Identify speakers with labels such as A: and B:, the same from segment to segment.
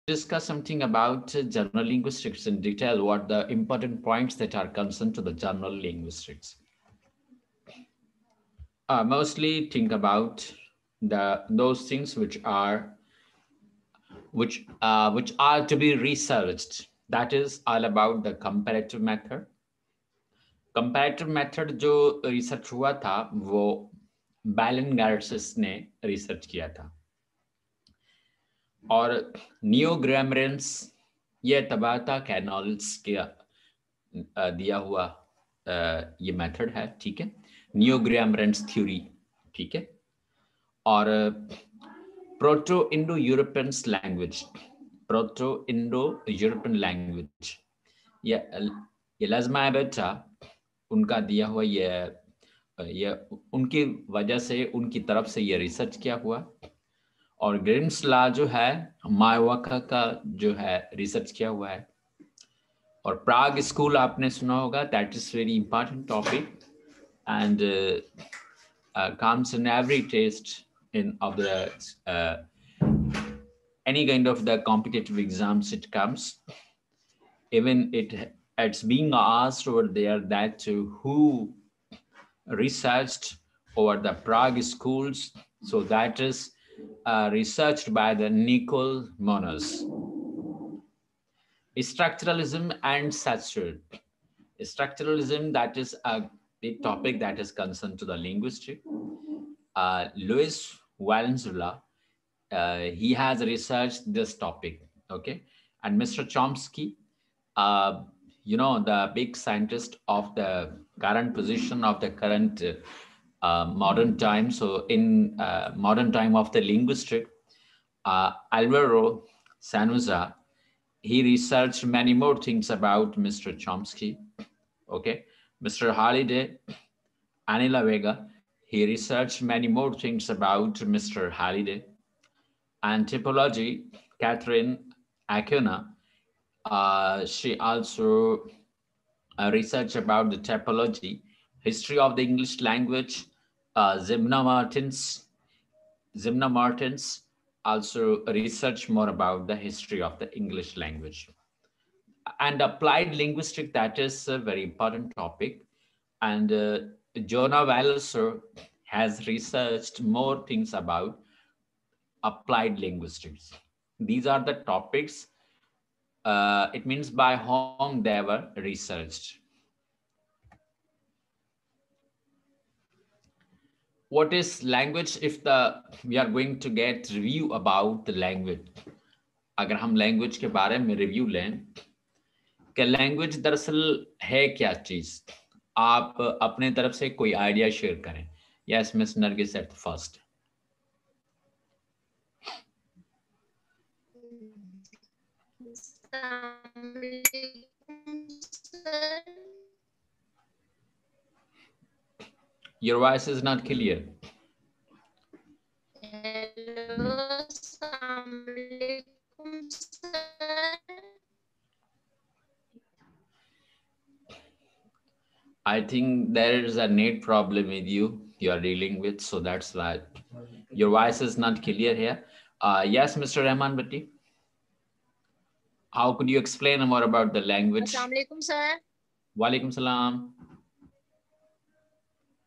A: discuss something about general linguistics in detail, what the important points that are concerned to the general linguistics. Mostly think about those things which are to be researched. That is all about the comparative method. Comparative method जो research हुआ था वो बैलन गार्सिस ने research किया था, और neo ग्रामरेंस ये तबाता कैनॉल्स के दिया हुआ ये मेथड है, ठीक है, नियो ग्रामरेंस थ्योरी, ठीक है। और proto Indo European language, proto Indo European language, ये लाजमा बेटा उनका दिया हुआ ये उनकी वजह से, उनकी तरफ से ये रिसर्च किया हुआ। और ग्रिम्स लॉ जो है मायवाका का जो है रिसर्च किया हुआ है। और प्राग स्कूल आपने सुना होगा, that is very important topic and comes in every test in of the any kind of the competitive exams. It comes, even it's being asked over there that who researched over the Prague schools. So that is researched by the Nicole Moniz. Structuralism and saturated. Structuralism, that is a big topic that is concerned to the linguistic. Luis Valenzuela, he has researched this topic, okay? And Mr. Chomsky, you know, the big scientist of the current position of the current modern time. So in modern time of the linguistic, Alvaro Sanuza, he researched many more things about Mr. Chomsky, okay? Mr. Halliday, Anila Vega, he researched many more things about Mr. Halliday. And typology, Catherine Acuna, she also researched about the typology, history of the English language. Zimna Martins also researched more about the history of the English language. And applied linguistics, that is a very important topic. And Jonah Walliser has researched more things about applied linguistics. These are the topics, it means by whom they were researched. What is language? If we are going to get review about the language, अगर हम language के बारे में review लें कि language दरअसल है क्या चीज, आप अपने तरफ से कोई idea share करें. Yes, Miss Nargis at first. Your voice is not clear.
B: Hello,
A: I think there is a net problem with you are dealing with, so that's why your voice is not clear here. Yes, Mr. Rahman Bhatti. How could you explain more about the language?
B: Assalamu alaikum, sir.
A: Walaikum salam.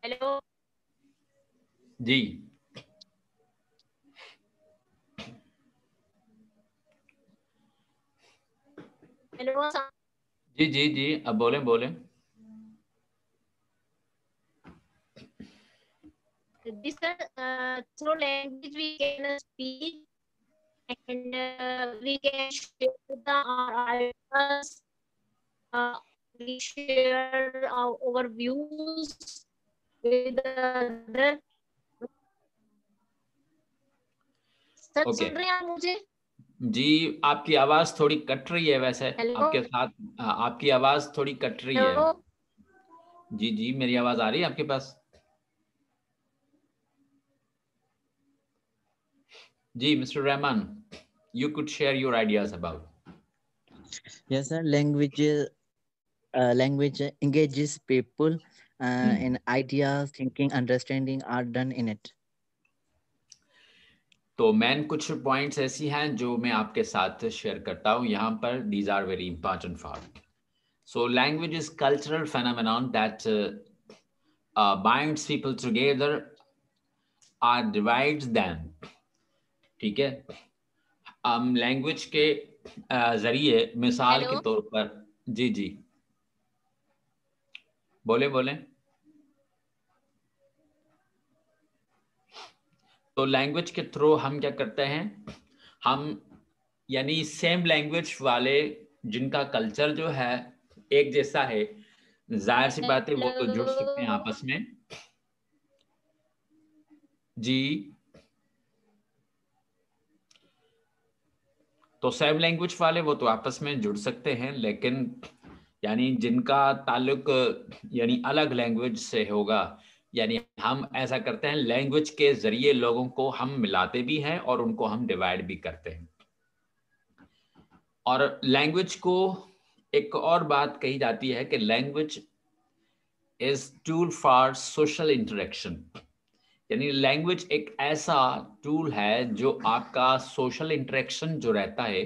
B: Hello.
A: Ji.
B: Hello.
A: जी अब बोलें.
B: This through language we can speak and we can share our ideas. We share our views with other. Sir
A: Okay.
B: सुन रहे हैं आप मुझे?
A: जी, आपकी आवाज थोड़ी cut रही है वैसे. आपके साथ आपकी आवाज थोड़ी कट रही है. जी मेरी आवाज आ रही है आपके पास? जी, Mr. Rahman, you could share your ideas about.
C: Yes, sir. Language engages people in ideas, thinking, understanding are done in it.
A: तो मैन कुछ पॉइंट्स ऐसी हैं जो मैं आपके साथ शेयर करता हूँ यहाँ पर. These are very important for. So language is cultural phenomenon that binds people together or divides them. ठीक है. लैंग्वेज के जरिए मिसाल के
B: हेलो
A: तौर पर. जी जी बोले बोले. तो लैंग्वेज के थ्रू हम क्या करते हैं, हम यानी सेम लैंग्वेज वाले जिनका कल्चर जो है एक जैसा है, जाहिर सी बात है वो तो जुड़ सकते हैं
B: हेलो
A: आपस में. जी. तो सेम लैंग्वेज वाले वो तो आपस में जुड़ सकते हैं, लेकिन यानी जिनका ताल्लुक यानी अलग लैंग्वेज से होगा, यानी हम ऐसा करते हैं लैंग्वेज के जरिए लोगों को हम मिलाते भी हैं और उनको हम डिवाइड भी करते हैं. और लैंग्वेज को एक और बात कही जाती है कि language is tool for social interaction. यानी लैंग्वेज एक ऐसा टूल है जो आपका सोशल इंटरेक्शन जो रहता है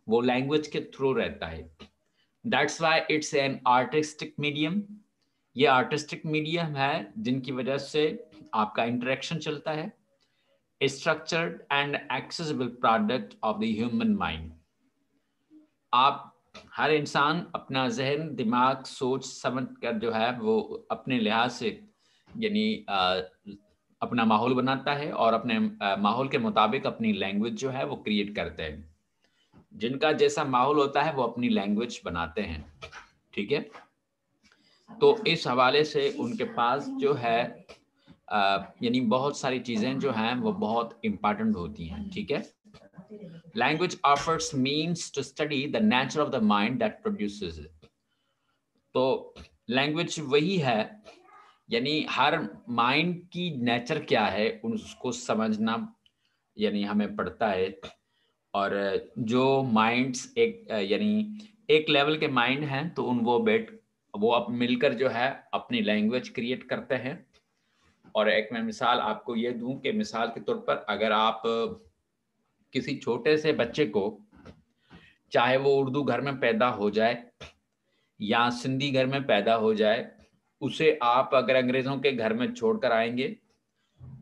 A: वो लैंग्वेज के थ्रू रहता है. That's why it's an artistic medium. ये आर्टिस्टिक मीडियम है जिनकी वजह से आपका इंटरेक्शन चलता है. Structured and accessible product of the human mind. आप हर इंसान अपना जहन, दिमाग, सोच समझ कर जो है वो अपने लिहाज से यानी अपना माहौल बनाता है और अपने माहौल के मुताबिक अपनी लैंग्वेज जो है वो क्रिएट करते हैं. जिनका जैसा माहौल होता है वो अपनी लैंग्वेज बनाते हैं. ठीक है. तो इस हवाले से उनके पास जो है यानी बहुत सारी चीजें जो हैं वो बहुत इंपॉर्टेंट होती हैं. ठीक है. Language offers means to study the nature of the mind that produces it. तो लैंग्वेज वही है, यानी हर माइंड की नेचर क्या है उसको समझना यानी हमें पड़ता है. और जो माइंड्स एक यानी एक लेवल के माइंड हैं तो वो अब मिलकर जो है अपनी लैंग्वेज क्रिएट करते हैं. और एक मैं मिसाल आपको ये दूं कि मिसाल के तौर पर अगर आप किसी छोटे से बच्चे को, चाहे वो उर्दू घर में पैदा हो जाए या सिंधी घर में पैदा हो जाए, उसे आप अगर अंग्रेजों के घर में छोड़कर आएंगे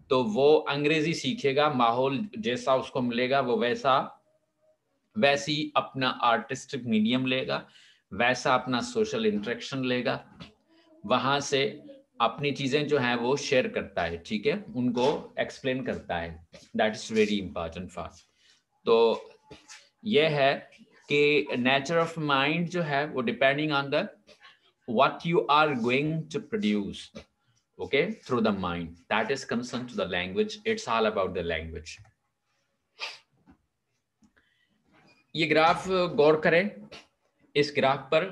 A: तो वो अंग्रेजी सीखेगा. माहौल जैसा उसको मिलेगा वो वैसी अपना आर्टिस्टिक मीडियम लेगा, वैसा अपना सोशल इंटरेक्शन लेगा, वहां से अपनी चीजें जो हैं वो शेयर करता है. ठीक है. उनको एक्सप्लेन करता है. That is very important for. तो ये है कि नेचर ऑफ माइंड जो है वो depending on the what you are going to produce, okay, through the mind, that is concern to the language. It's all about the language. ये graph गौर करें. इस ग्राफ पर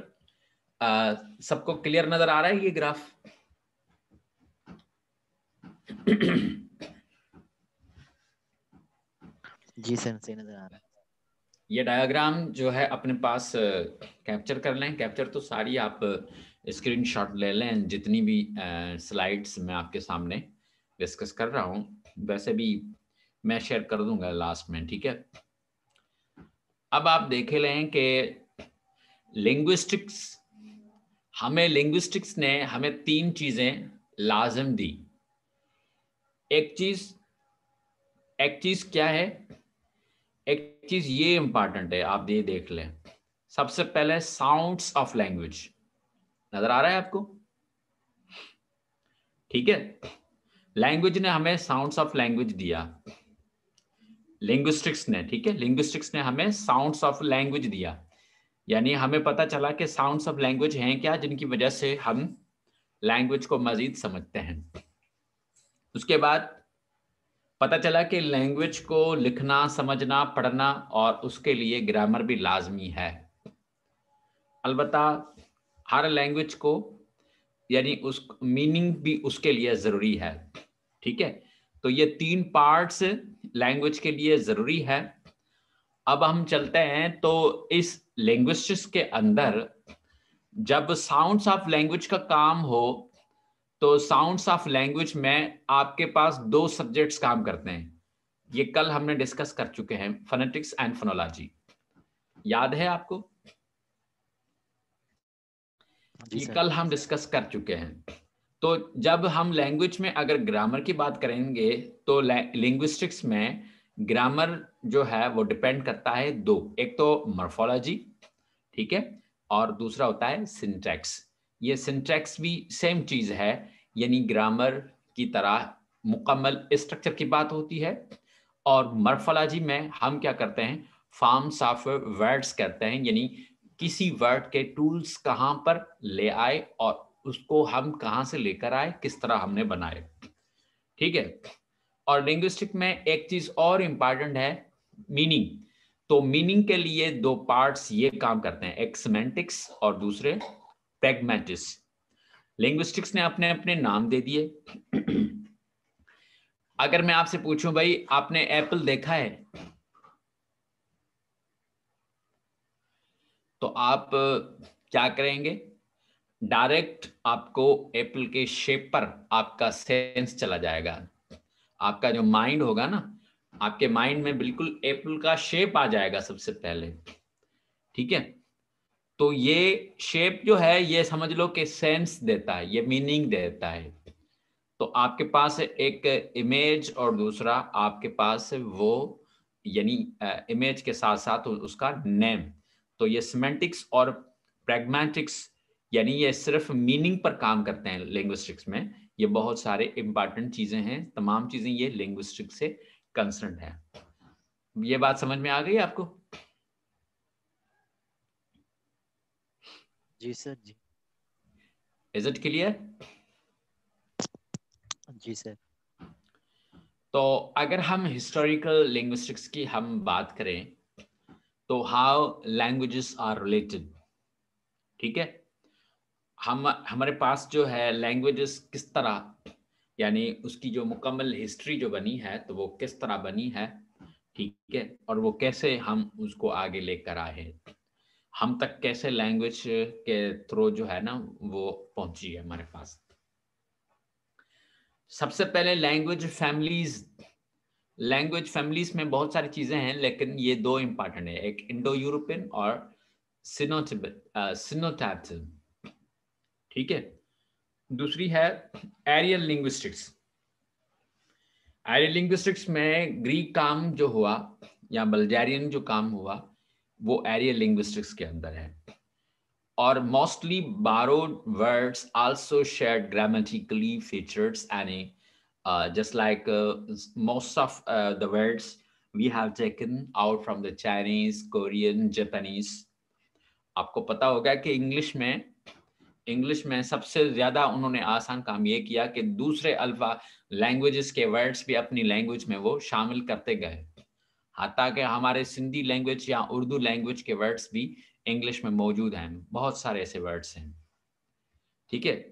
A: सबको क्लियर नजर आ रहा है ये ग्राफ?
C: जी सर, सही नजर आ रहा है.
A: ये डायग्राम जो है अपने पास कैप्चर कर लें. कैप्चर तो सारी आप स्क्रीनशॉट ले लें, जितनी भी स्लाइड्स मैं आपके सामने डिस्कस कर रहा हूं, वैसे भी मैं शेयर कर दूंगा लास्ट में. ठीक है. अब आप देख लें कि लिंग्विस्टिक्स ने हमें 3 चीजें लाजिम दी. एक चीज क्या है? एक चीज ये इंपॉर्टेंट है, आप ये देख लें. सबसे पहले साउंड्स ऑफ लैंग्वेज. नजर आ रहा है आपको? ठीक है. लैंग्वेज ने हमें साउंड्स ऑफ लैंग्वेज दिया, लिंग्विस्टिक्स ने. ठीक है. लिंग्विस्टिक्स ने हमें साउंड्स ऑफ लैंग्वेज दिया, यानी हमें पता चला कि साउंड्स ऑफ लैंग्वेज हैं क्या, जिनकी वजह से हम लैंग्वेज को मजीद समझते हैं. उसके बाद पता चला कि लैंग्वेज को लिखना, समझना, पढ़ना और उसके लिए ग्रामर भी लाजमी है. अलबत्ता हर लैंग्वेज को यानी उस मीनिंग भी उसके लिए जरूरी है. ठीक है. तो ये 3 पार्ट्स लैंग्वेज के लिए जरूरी है. अब हम चलते हैं तो इस लिंग्विस्टिक्स के अंदर जब साउंड्स ऑफ लैंग्वेज का काम हो तो साउंड्स ऑफ लैंग्वेज में आपके पास 2 सब्जेक्ट्स काम करते हैं. ये कल हमने डिस्कस कर चुके हैं, फोनेटिक्स एंड फोनोलॉजी, याद है आपको?
C: जी
A: ये
C: सर।
A: कल हम डिस्कस कर चुके हैं। तो जब हम लैंग्वेज में अगर ग्रामर की बात करेंगे तो लिंग्विस्टिक्स में ग्रामर जो है वो डिपेंड करता है दो, एक तो मॉर्फोलॉजी, ठीक है, और दूसरा होता है सिंटैक्स। ये सिंटैक्स भी सेम चीज है, यानी ग्रामर की तरह मुकम्मल स्ट्रक्चर की बात होती है। और मॉर्फोलॉजी में हम क्या करते हैं, फॉर्म्स ऑफ वर्ड्स करते हैं, यानी किसी वर्ड के टूल्स कहाँ पर ले आए और उसको हम कहाँ से लेकर आए, किस तरह हमने बनाए, ठीक है। और लिंग्विस्टिक में एक चीज और इंपॉर्टेंट है, मीनिंग। तो मीनिंग के लिए दो पार्ट्स ये काम करते हैं, एक सिमेंटिक्स और दूसरे प्रैग्मेटिक्स। लिंग्विस्टिक्स ने अपने अपने नाम दे दिए। अगर मैं आपसे पूछूं भाई आपने एप्पल देखा है, तो आप क्या करेंगे, डायरेक्ट आपको एप्पल के शेप पर आपका सेंस चला जाएगा। आपका जो माइंड होगा ना, आपके माइंड में बिल्कुल एप्पल का शेप आ जाएगा सबसे पहले, ठीक है। तो ये शेप जो है ये समझ लो कि सेंस देता है, ये मीनिंग देता है। तो आपके पास एक इमेज और दूसरा आपके पास वो, यानी इमेज के साथ साथ उसका नेम। तो ये सिमेंटिक्स और प्रैग्मेटिक्स, यानी ये सिर्फ मीनिंग पर काम करते हैं लिंग्विस्टिक्स में। ये बहुत सारे इंपॉर्टेंट चीजें हैं, तमाम चीजें ये लिंग्विस्टिक्स से कंसर्न है। ये बात समझ में आ गई आपको?
C: जी सर। जी।
A: Is it clear?
C: जी सर।
A: तो अगर हम हिस्टोरिकल लिंग्विस्टिक्स की हम बात करें तो हाउ लैंग्वेजेस आर रिलेटेड, ठीक है। हम हमारे पास जो है लैंग्वेजेस किस तरह, यानी उसकी जो मुकम्मल हिस्ट्री जो बनी है तो वो किस तरह बनी है, ठीक है, और वो कैसे हम उसको आगे लेकर आए हैं, हम तक कैसे लैंग्वेज के थ्रू जो है ना वो पहुंची है हमारे पास। सबसे पहले लैंग्वेज फैमिलीज में बहुत सारी चीजें हैं, लेकिन ये दो इंपॉर्टेंट है, एक इंडो यूरोपियन और सिनोटैप्टिज्म, ठीक है। दूसरी है एरियल लिंग्विस्टिक्स। एरियल लिंग्विस्टिक्स में ग्रीक काम जो हुआ या बल्गेरियन जो काम हुआ वो एरियल लिंग्विस्टिक्स के अंदर है। और mostly borrowed words also shared grammatically features and just like most of the words we have taken out from the Chinese, Korean, Japanese. आपको पता होगा कि इंग्लिश में सबसे ज्यादा उन्होंने आसान काम ये किया कि दूसरे अल्फा लैंग्वेजेस के वर्ड्स भी अपनी लैंग्वेज में वो शामिल करते गए। हालांकि हमारे सिंधी लैंग्वेज या उर्दू लैंग्वेज के वर्ड्स भी इंग्लिश में मौजूद हैं, बहुत सारे ऐसे वर्ड्स हैं, ठीक है।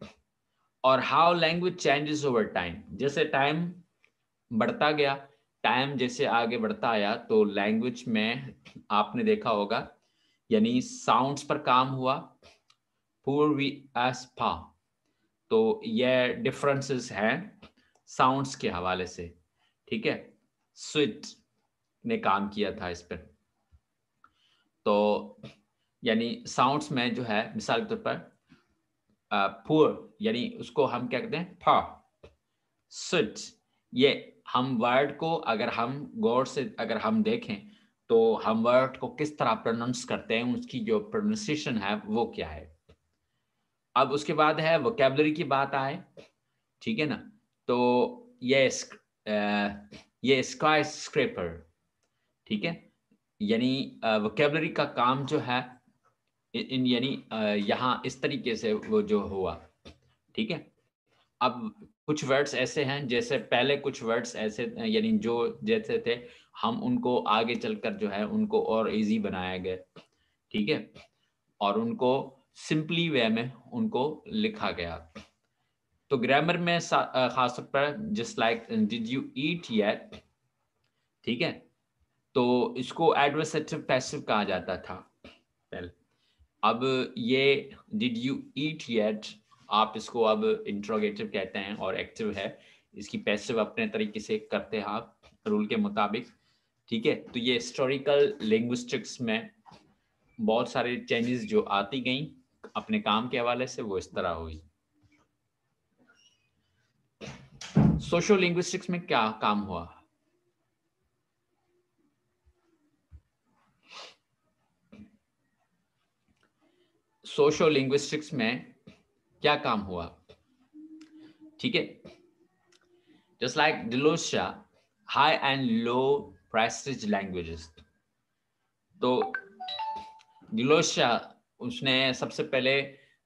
A: और how language changes over time, जैसे टाइम बढ़ता गया, टाइम जैसे आगे बढ़ता आया तो लैंग्वेज में आपने देखा होगा, यानी साउंड्स पर काम हुआ, पूर्वी एस्पा। तो ये डिफरेंसेस हैं साउंड्स के हवाले से, ठीक है। स्विट ने काम किया था इस पर। तो यानी साउंड्स में जो है मिसाल के तौर पर पुअर, यानी उसको हम क्या कहते हैं फा, सुट। ये हम वर्ड को अगर हम गौर से अगर हम देखें तो हम वर्ड को किस तरह प्रोनाउंस करते हैं, उसकी जो प्रोनाउंसिएशन है वो क्या है। अब उसके बाद है वोकैबुलरी की बात आए, ठीक है ना। तो ये स्काई स्क्रैपर, ठीक है, यानी वोकैबुलरी का काम जो है इन यानी यहाँ इस तरीके से वो जो हुआ, ठीक है। अब कुछ वर्ड्स ऐसे हैं, जैसे पहले कुछ वर्ड्स ऐसे यानी जो जैसे थे, हम उनको आगे चलकर जो है उनको और इजी बनाया गया, ठीक है, और उनको सिंपली वे में उनको लिखा गया। तो ग्रामर में खासतौर पर just like did you eat yet, ठीक है, तो इसको एडवर्सेटिव पैसिव कहा जाता था पहले। अब ये डिड यू ईट येट, आप इसको अब इंट्रोगेटिव कहते हैं और एक्टिव है, इसकी पैसिव अपने तरीके से करते हैं आप। रूल के मुताबिक, ठीक है। तो ये हिस्टोरिकल लिंग्विस्टिक्स में बहुत सारे चेंजेस जो आती गई अपने काम के हवाले से, वो इस तरह हुई। सोशो लिंग्विस्टिक्स में क्या काम हुआ? सोशो लिंग्विस्टिक्स में क्या काम हुआ? ठीक है, just like diglossia, high and low prestige languages. तो डिलोशिया उसने सबसे पहले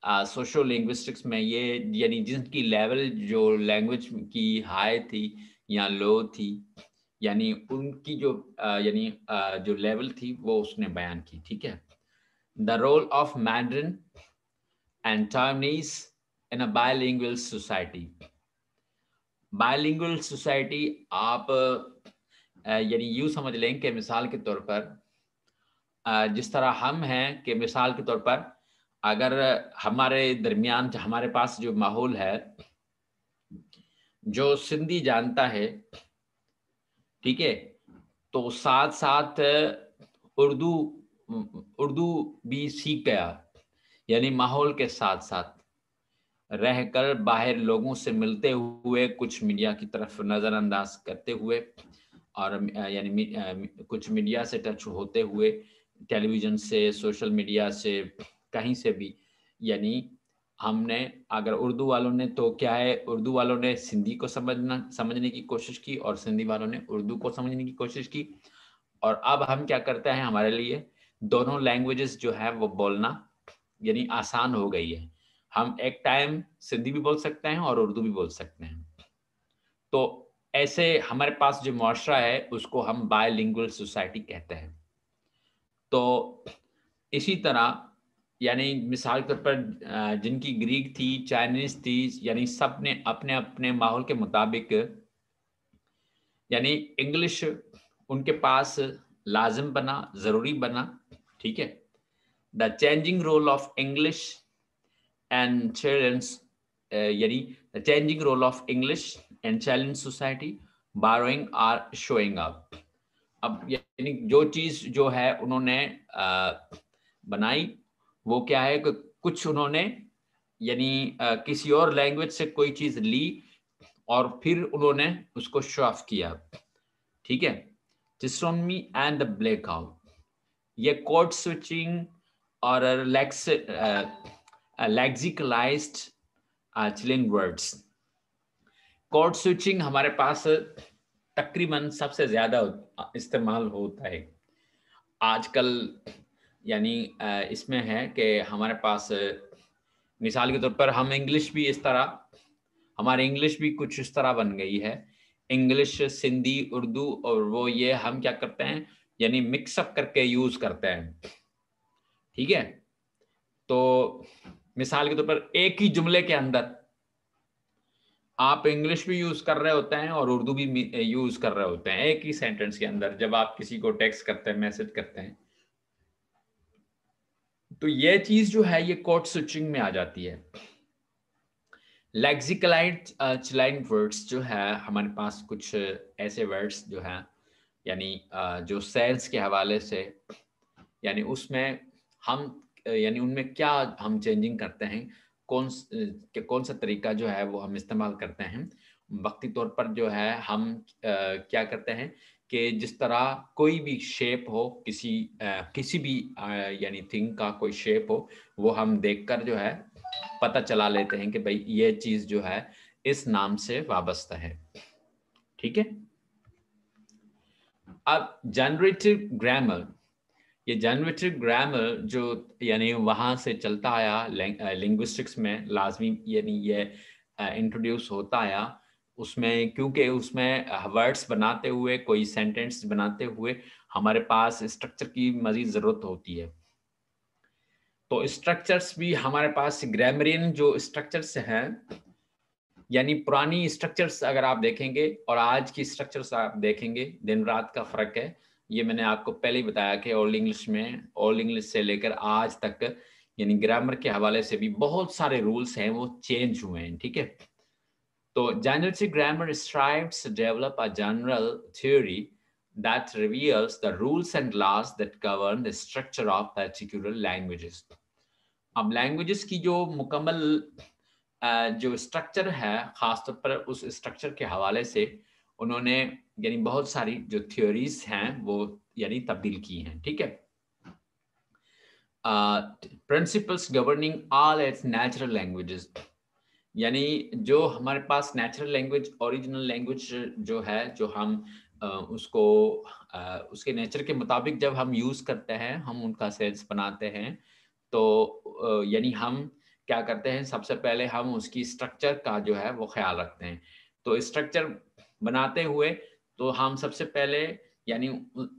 A: सोशो लिंग्विस्टिक्स में ये, यानी जिनकी लेवल जो लैंग्वेज की हाई थी या लो थी, यानी उनकी जो यानी जो लेवल थी वो उसने बयान की, ठीक है। The role of Mandarin and Taiwanese in a bilingual society. Bilingual society आप यानी यूं समझ लें कि मिसाल के तौर पर जिस तरह हम हैं कि मिसाल के तौर पर अगर हमारे दरमियान हमारे पास जो माहौल है, जो सिंधी जानता है, ठीक है, तो साथ साथ उर्दू उर्दू भी सीख गया, यानी माहौल के साथ साथ रहकर बाहर लोगों से मिलते हुए, कुछ मीडिया की तरफ नज़रअंदाज करते हुए, और यानी कुछ मीडिया से टच होते हुए, टेलीविज़न से, सोशल मीडिया से, कहीं से भी, यानी हमने अगर उर्दू वालों ने तो क्या है, उर्दू वालों ने सिंधी को समझने की कोशिश की और सिंधी वालों ने उर्दू को समझने की कोशिश की। और अब हम क्या करते हैं, हमारे लिए दोनों लैंग्वेजेस जो है वो बोलना यानी आसान हो गई है। हम एक टाइम सिंधी भी बोल सकते हैं और उर्दू भी बोल सकते हैं। तो ऐसे हमारे पास जो मुआशरा है उसको हम बायलिंगुअल सोसाइटी कहते हैं। तो इसी तरह यानी मिसाल के तौर पर जिनकी ग्रीक थी, चाइनीज थी, यानी सब ने अपने अपने माहौल के मुताबिक यानी इंग्लिश उनके पास लाजिम बना, ज़रूरी बना, ठीक है। The changing role of English and children's यानी the changing role of English and challenge society borrowing are showing up। अब यानी जो चीज जो है उन्होंने बनाई वो क्या है कि कुछ उन्होंने यानी किसी और लैंग्वेज से कोई चीज ली और फिर उन्होंने उसको शो ऑफ किया, ठीक है। टिस्ट्रोनमी एंड द ब्लैकआउट, ये कोड स्विचिंग और lexicalized chilling words। Code switching हमारे पास तकरीबन सबसे ज्यादा इस्तेमाल होता है आजकल, यानी इसमें है कि हमारे पास मिसाल के तौर पर हम इंग्लिश भी इस तरह, हमारी इंग्लिश भी कुछ इस तरह बन गई है, इंग्लिश, सिंधी, उर्दू, और वो ये हम क्या करते हैं यानी मिक्सअप करके यूज करते हैं, ठीक है। तो मिसाल के तौर पर एक ही जुमले के अंदर आप इंग्लिश भी यूज कर रहे होते हैं और उर्दू भी यूज कर रहे होते हैं एक ही सेंटेंस के अंदर। जब आप किसी को टेक्स्ट करते हैं, मैसेज करते हैं, तो ये चीज जो है ये कोड स्विचिंग में आ जाती है। लेक्सिकलाइज्ड वर्ड्स जो है हमारे पास कुछ ऐसे वर्ड्स जो है यानी जो सेंस के हवाले से, यानी उसमें हम यानी उनमें क्या हम चेंजिंग करते हैं, कौन सा तरीका जो है वो हम इस्तेमाल करते हैं। वक्ती तौर पर जो है हम क्या करते हैं कि जिस तरह कोई भी शेप हो, किसी भी यानी थिंग का कोई शेप हो, वो हम देखकर जो है पता चला लेते हैं कि भाई ये चीज जो है इस नाम से वाबस्ता है, ठीक है। अब जनरेटिव ग्रामर, ये जनरेटिव ग्रामर जो यानी वहाँ से चलता आया लिंग्विस्टिक्स में लाजमी, यानी ये इंट्रोड्यूस होता आया उसमें, क्योंकि उसमें वर्ड्स बनाते हुए, कोई सेंटेंस बनाते हुए हमारे पास स्ट्रक्चर की मजीद ज़रूरत होती है। तो स्ट्रक्चर्स भी हमारे पास ग्रामरियन जो स्ट्रक्चर्स हैं, यानी पुरानी स्ट्रक्चर्स अगर आप देखेंगे और आज की स्ट्रक्चर्स आप देखेंगे, दिन रात का फ़र्क है। ये मैंने आपको पहले ही बताया कि ओल्ड इंग्लिश में, ओल्ड इंग्लिश से लेकर आज तक यानी ग्रामर के हवाले से भी बहुत सारे रूल्स हैं वो चेंज हुए हैं, ठीक है। तो generative grammar strives to develop a general theory that reveals the rules and laws that govern the structure of particular languages. अब languages की जो मुकम्मल जो स्ट्रक्चर है, खासतौर पर उस स्ट्रक्चर के हवाले से उन्होंने यानी बहुत सारी जो थ्योरीज हैं वो यानी तब्दील की हैं, ठीक है। Principles governing all it's natural languages, यानी जो हमारे पास नेचुरल लैंग्वेज, ओरिजिनल लैंग्वेज जो है, जो हम उसको उसके नेचर के मुताबिक जब हम यूज़ करते हैं, हम उनका सेंस बनाते हैं, तो यानी हम क्या करते हैं, सबसे पहले हम उसकी स्ट्रक्चर का जो है वो ख्याल रखते हैं। तो स्ट्रक्चर बनाते हुए तो हम सबसे पहले यानी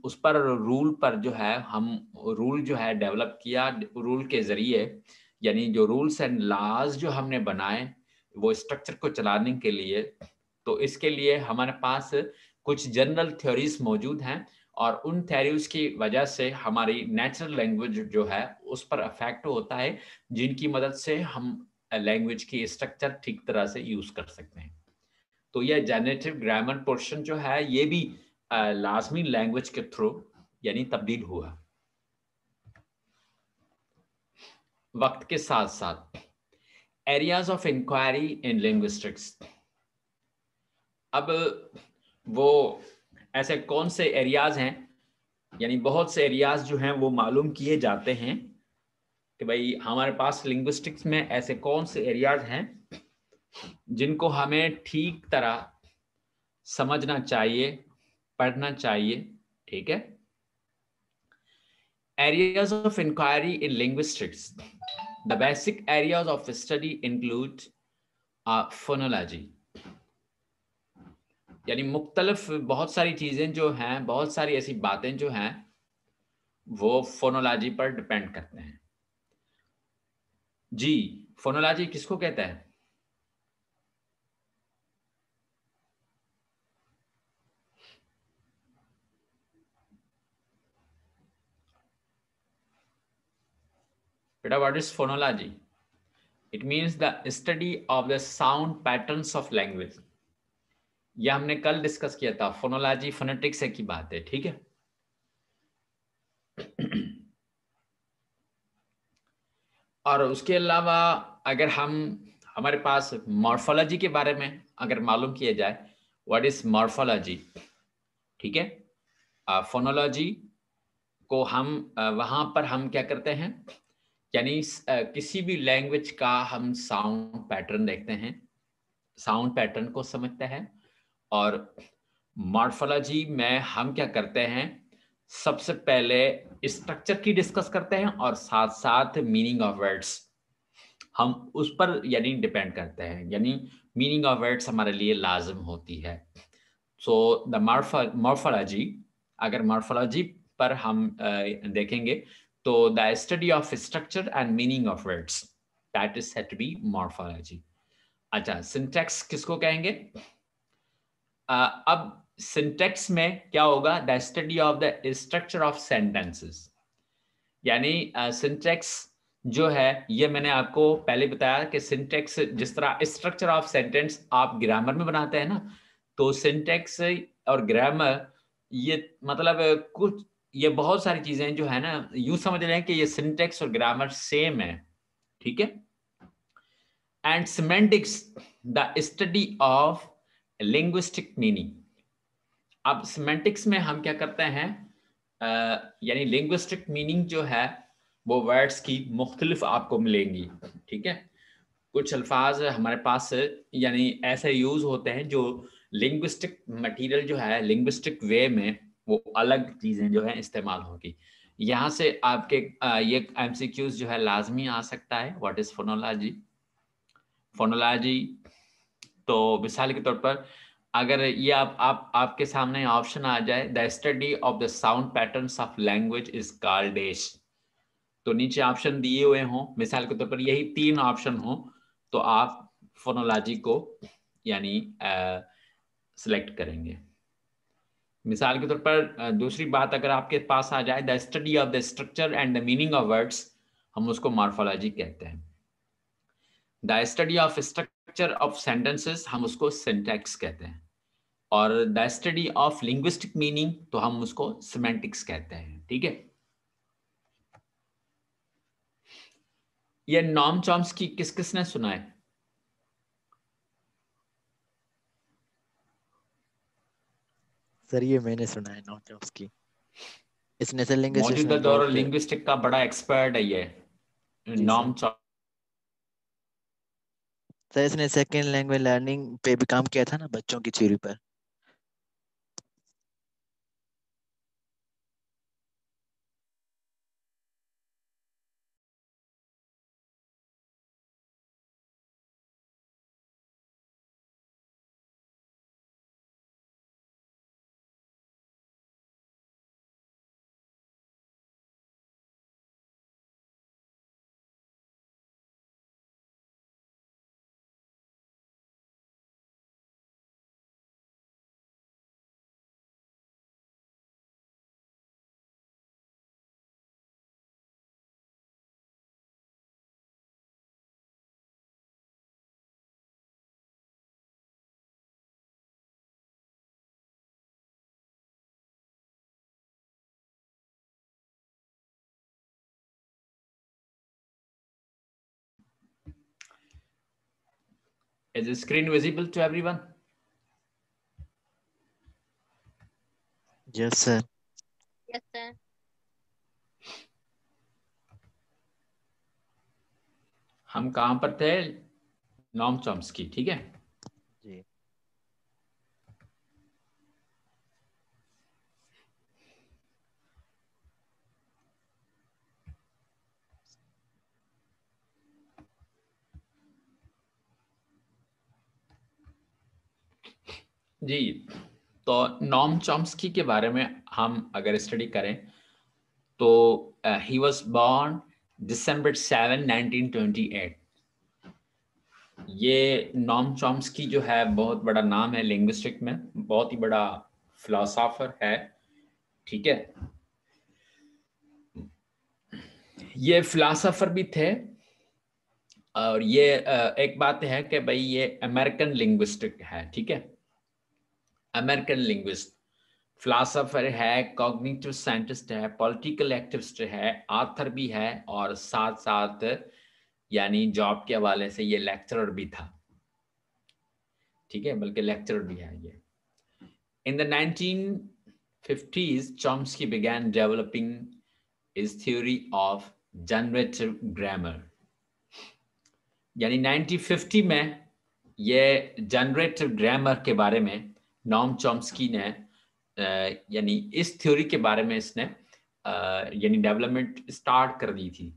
A: उस पर रूल पर जो है हम रूल जो है डेवलप किया, रूल के ज़रिए यानी जो रूल्स एंड लॉज जो हमने बनाए वो स्ट्रक्चर को चलाने के लिए, तो इसके लिए हमारे पास कुछ जनरल थ्योरीज मौजूद हैं और उन थ्योरीज की वजह से हमारी नेचुरल लैंग्वेज जो है उस पर अफेक्ट होता है, जिनकी मदद से हम लैंग्वेज की स्ट्रक्चर ठीक तरह से यूज कर सकते हैं। तो यह जनरेटिव ग्रामर पोर्शन जो है ये भी लाजमी लैंग्वेज के थ्रू यानी तब्दील हुआ। वक्त के साथ साथ areas of inquiry in linguistics, अब वो ऐसे कौन से एरियाज हैं, यानी बहुत से एरियाज जो हैं वो मालूम किए जाते हैं कि भाई हमारे पास लिंग्विस्टिक्स में ऐसे कौन से एरियाज हैं जिनको हमें ठीक तरह समझना चाहिए, पढ़ना चाहिए, ठीक है। Areas of inquiry in linguistics, the basic areas of study include phonology, यानी मुख्तलिफ बहुत सारी चीजें जो हैं, बहुत सारी ऐसी बातें जो हैं वो फोनोलॉजी पर डिपेंड करते हैं। जी, फोनोलॉजी किसको कहते हैं? बेटा, what is phonology? It means the study of the sound patterns of language. यह हमने कल डिस्कस किया था, फोनोलॉजी फोनेटिक्स की बात है, ठीक है। और उसके अलावा अगर हमारे पास मॉर्फोलॉजी के बारे में अगर मालूम किया जाए, व्हाट इज मॉर्फोलॉजी, ठीक है। फोनोलॉजी को हम वहां पर हम क्या करते हैं, यानी किसी भी लैंग्वेज का हम साउंड पैटर्न देखते हैं, साउंड पैटर्न को समझते हैं, और मॉर्फोलॉजी में हम क्या करते हैं, सबसे पहले स्ट्रक्चर की डिस्कस करते हैं और साथ साथ मीनिंग ऑफ वर्ड्स हम उस पर यानी डिपेंड करते हैं, यानी मीनिंग ऑफ वर्ड्स हमारे लिए लाजम होती है। सो द मॉर्फोलॉजी, अगर मॉर्फोलॉजी पर हम देखेंगे तो the study of structure and meaning of words, that is said to be morphology. अच्छा, सिंटैक्स किसको कहेंगे? अब सिंटैक्स में क्या होगा, the study of the structure of sentences, यानी सिंटैक्स जो है ये मैंने आपको पहले बताया कि सिंटैक्स जिस तरह स्ट्रक्चर ऑफ सेंटेंस आप ग्रामर में बनाते हैं ना, तो सिंटैक्स और ग्रामर ये मतलब कुछ ये बहुत सारी चीजें जो है ना, यूं समझ रहे हैं कि ये सिंटैक्स और ग्रामर सेम है, ठीक है। And semantics, the study of linguistic meaning. अब सिमेंटिक्स में हम क्या करते हैं, यानी लिंग्विस्टिक मीनिंग जो है वो वर्ड्स की मुख्तलिफ आपको मिलेंगी, ठीक है। कुछ अल्फाज हमारे पास यानी ऐसे यूज होते हैं जो लिंग्विस्टिक मटेरियल जो है, लिंग्विस्टिक वे में वो अलग चीजें जो है इस्तेमाल होगी। यहाँ से आपके ये एमसीक्यूज जो है लाजमी आ सकता है, व्हाट इज फोनोलॉजी। फोनोलॉजी तो मिसाल के तौर पर अगर ये आपके सामने ऑप्शन आ जाए, the study of the sound patterns of language is called dash, तो नीचे ऑप्शन दिए हुए हों, मिसाल के तौर पर यही 3 ऑप्शन हो, तो आप फोनोलॉजी को यानी सिलेक्ट करेंगे। मिसाल के तौर पर दूसरी बात अगर आपके पास आ जाए, the study of the structure and the meaning of words, हम उसको मॉर्फोलॉजी कहते हैं। The study of structure structure of sentences हम उसको सिंटैक्स कहते हैं, और the study of linguistic meaning तो हम उसको सिमेंटिक्स कहते हैं। ठीक है, ये नॉम चॉम्स्की किस किसने सुना है?
C: सर ये मैंने सुना है नॉम चॉम्स्की। इस नेशनल लिंग्विस्टिक्स
A: मौजूदा
C: में
A: दौर
C: बहुत।
A: लिंग्विस्टिक का बड़ा एक्सपर्ट है ये
C: जी
A: नॉम
C: सर। सर इसने सेकेंड लैंग्वेज लर्निंग पे भी काम किया था ना, बच्चों की थ्योरी पर।
A: Is the screen visible to everyone?
C: Yes sir.
B: Yes, sir.
A: हम कहां पर थे? Noam Chomsky. ठीक है,
C: जी
A: जी। तो नॉम चॉम्स्की के बारे में हम अगर स्टडी करें तो ही वाज बोर्न December 7, 1928। ये नॉम चॉम्स्की जो है बहुत बड़ा नाम है लिंग्विस्टिक में, बहुत ही बड़ा फिलोसोफर है। ठीक है, ये फिलोसोफर भी थे, और ये एक बात है कि भाई ये अमेरिकन लिंग्विस्टिक है। ठीक है, अमेरिकन लिंग्विस्ट, फिलोसोफर है, कॉग्निटिव साइंटिस्ट है, पॉलिटिकल एक्टिविस्ट है, ऑथर भी है, और साथ साथ यानी जॉब के हवाले से ये लेक्चरर भी था। ठीक है, बल्कि लेक्चरर भी है ये। In the 1950s, Chomsky began developing his theory of generative grammar। यानी 1950 में ये जनरेटिव ग्रामर के बारे में नॉम चॉम्स्की ने यानी इस थ्योरी के बारे में इसने यानी डेवलपमेंट स्टार्ट कर दी थी।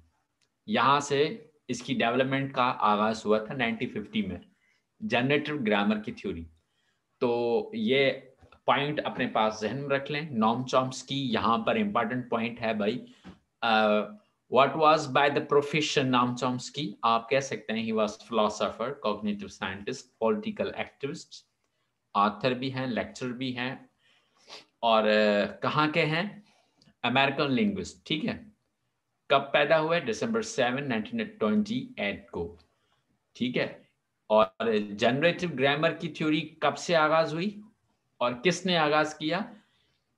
A: यहाँ से इसकी डेवलपमेंट का आगाज हुआ था 1950 में, जनरेटिव ग्रामर की थ्योरी। तो ये पॉइंट अपने पास जहन में रख लें। नॉम चॉम्स्की यहाँ पर इंपॉर्टेंट पॉइंट है भाई। What was by the profession Noam Chomsky? आप कह सकते हैं he was philosopher, cognitive scientist, political activist, author भी हैं, lecturer भी हैं, और कहाँ के हैं? American linguist. ठीक है, कब पैदा हुए? December 7, 1928 को। ठीक है, और जनरेटिव ग्रामर की थ्योरी कब से आगाज हुई और किसने आगाज किया?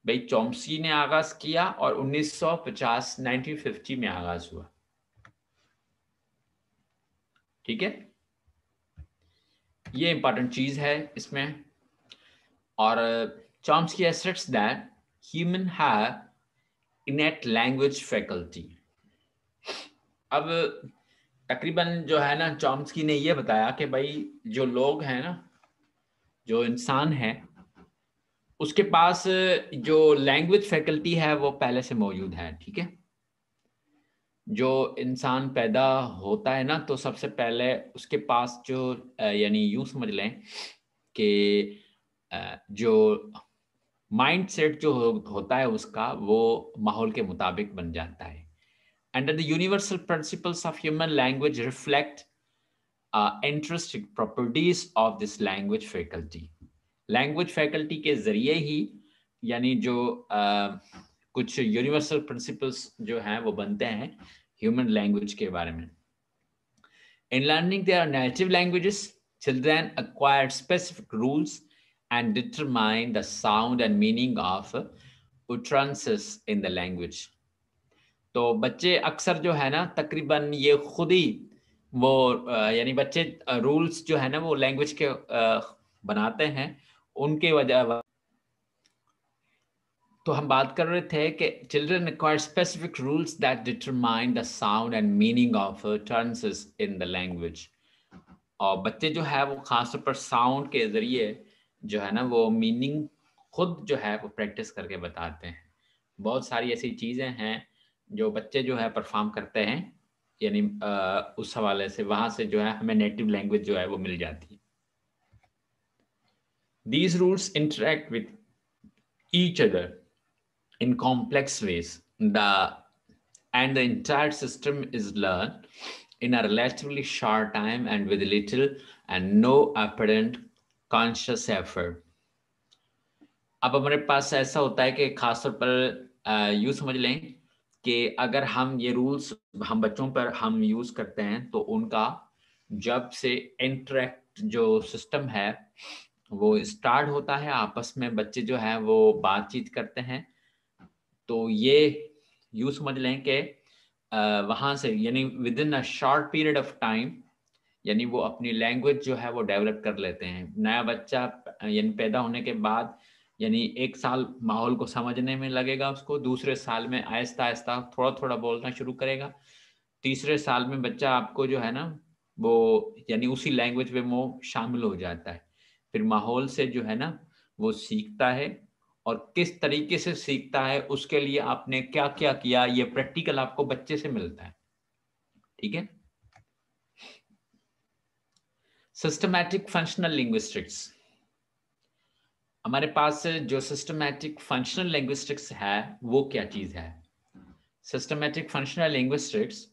A: भाई चॉम्स्की ने आगाज किया, और 1950 1950 में आगाज हुआ। ठीक है, ये इंपॉर्टेंट चीज है इसमें। और Chomsky asserts that human have innate language faculty। अब तकरीबन जो है ना, चॉम्स्की ने ये बताया कि भाई जो लोग हैं ना, जो इंसान है, उसके पास जो लैंग्वेज फैकल्टी है वो पहले से मौजूद है। ठीक है, जो इंसान पैदा होता है ना, तो सबसे पहले उसके पास जो यानी यूं समझ लें कि जो माइंड सेट जो होता है उसका, वो माहौल के मुताबिक बन जाता है। Under the universal principles of human language reflect interesting properties of this language faculty. Language faculty के जरिए ही यानी जो कुछ यूनिवर्सल प्रिंसिपल्स जो हैं वो बनते हैं ह्यूमन लैंग्वेज के बारे में। In learning there native languages, Children acquire specific rules and determine the sound and meaning of utterances in the language. तो बच्चे अक्सर जो है ना तकरीबन ये खुद ही वो यानी बच्चे रूल्स जो है ना वो लैंग्वेज के बनाते हैं उनके वजह। तो हम बात कर रहे थे कि children require specific rules that determine the sound and meaning of tenses in the language. और बच्चे जो है वो खासतौर पर साउंड के जरिए जो है ना वो मीनिंग खुद जो है वो प्रैक्टिस करके बताते हैं। बहुत सारी ऐसी चीज़ें हैं जो बच्चे जो है परफॉर्म करते हैं, यानी उस हवाले से वहाँ से जो है हमें नेटिव लैंग्वेज जो है वो मिल जाती है। These rules interact with each other in complex ways. The entire system is learned in a relatively short time and with little and no apparent conscious effort. अब हमारे पास ऐसा होता है कि खासतौर पर यूँ समझ लें कि अगर हम ये रूल्स हम बच्चों पर हम यूज़ करते हैं तो उनका जब से इंटरेक्ट जो सिस्टम है वो स्टार्ट होता है, आपस में बच्चे जो है वो बातचीत करते हैं, तो ये यूँ समझ लें कि वहाँ से यानी with in a short period of time यानी वो अपनी लैंग्वेज जो है वो डेवलप कर लेते हैं। नया बच्चा यानी पैदा होने के बाद यानी 1 साल माहौल को समझने में लगेगा उसको, दूसरे साल में आहिस्ता आहिस्ता थोड़ा थोड़ा बोलना शुरू करेगा, तीसरे साल में बच्चा आपको जो है ना वो यानी उसी लैंग्वेज में वो शामिल हो जाता है। फिर माहौल से जो है ना वो सीखता है, और किस तरीके से सीखता है उसके लिए आपने क्या क्या किया ये प्रैक्टिकल आपको बच्चे से मिलता है। ठीक है। सिस्टमैटिक फंक्शनल लिंग्विस्टिक्स, हमारे पास जो सिस्टमैटिक फंक्शनल लिंग्विस्टिक्स है वो क्या चीज है? Systematic functional linguistics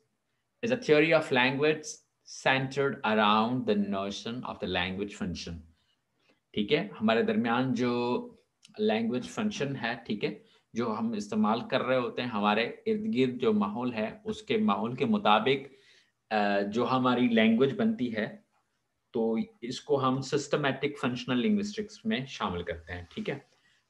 A: is a theory of language centered around the notion of the language function. ठीक है, हमारे दरमियान जो लैंग्वेज फंक्शन है, ठीक है, जो हम इस्तेमाल कर रहे होते हैं, हमारे इर्द गिर्द जो माहौल है उसके माहौल के मुताबिक जो हमारी लैंग्वेज बनती है, तो इसको हम सिस्टमैटिक फंक्शनल लिंग्विस्टिक्स में शामिल करते हैं। ठीक है,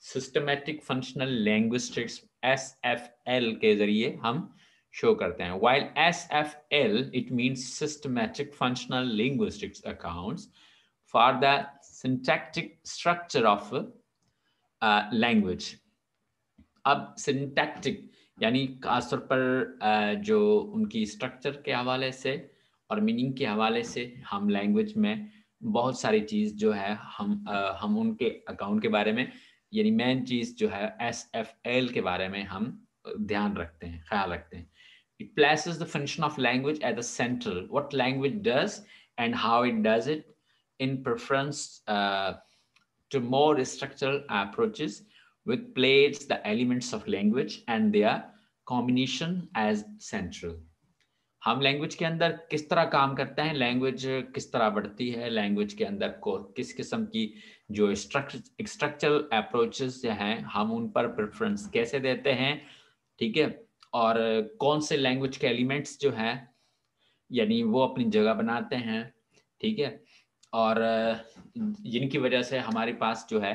A: सिस्टमैटिक फंक्शनल लिंग्विस्टिक्स SFL के जरिए हम शो करते हैं। While SFL it means systematic functional linguistics accounts for the syntactic structure of language. अब syntactic यानी खासतौर पर जो उनकी स्ट्रक्चर के हवाले से और मीनिंग के हवाले से हम लैंग्वेज में बहुत सारी चीज़ जो है हम उनके अकाउंट के बारे में यानी मेन चीज़ जो है SFL के बारे में हम ध्यान रखते हैं, ख्याल रखते हैं। It places the function of language at the center, what language does and how it does it, in preference to more structural approaches, which places the elements of language and their combination as central. हम language के अंदर किस तरह काम करते हैं, language किस तरह बढ़ती है, लैंग्वेज के अंदर को किस किस्म की जो स्ट्रक्चरल अप्रोचेस हैं हम उन पर प्रेफरेंस कैसे देते हैं। ठीक है, और कौन से लैंग्वेज के एलिमेंट्स जो हैं यानी वो अपनी जगह बनाते हैं। ठीक है, और जिनकी वजह से हमारे पास जो है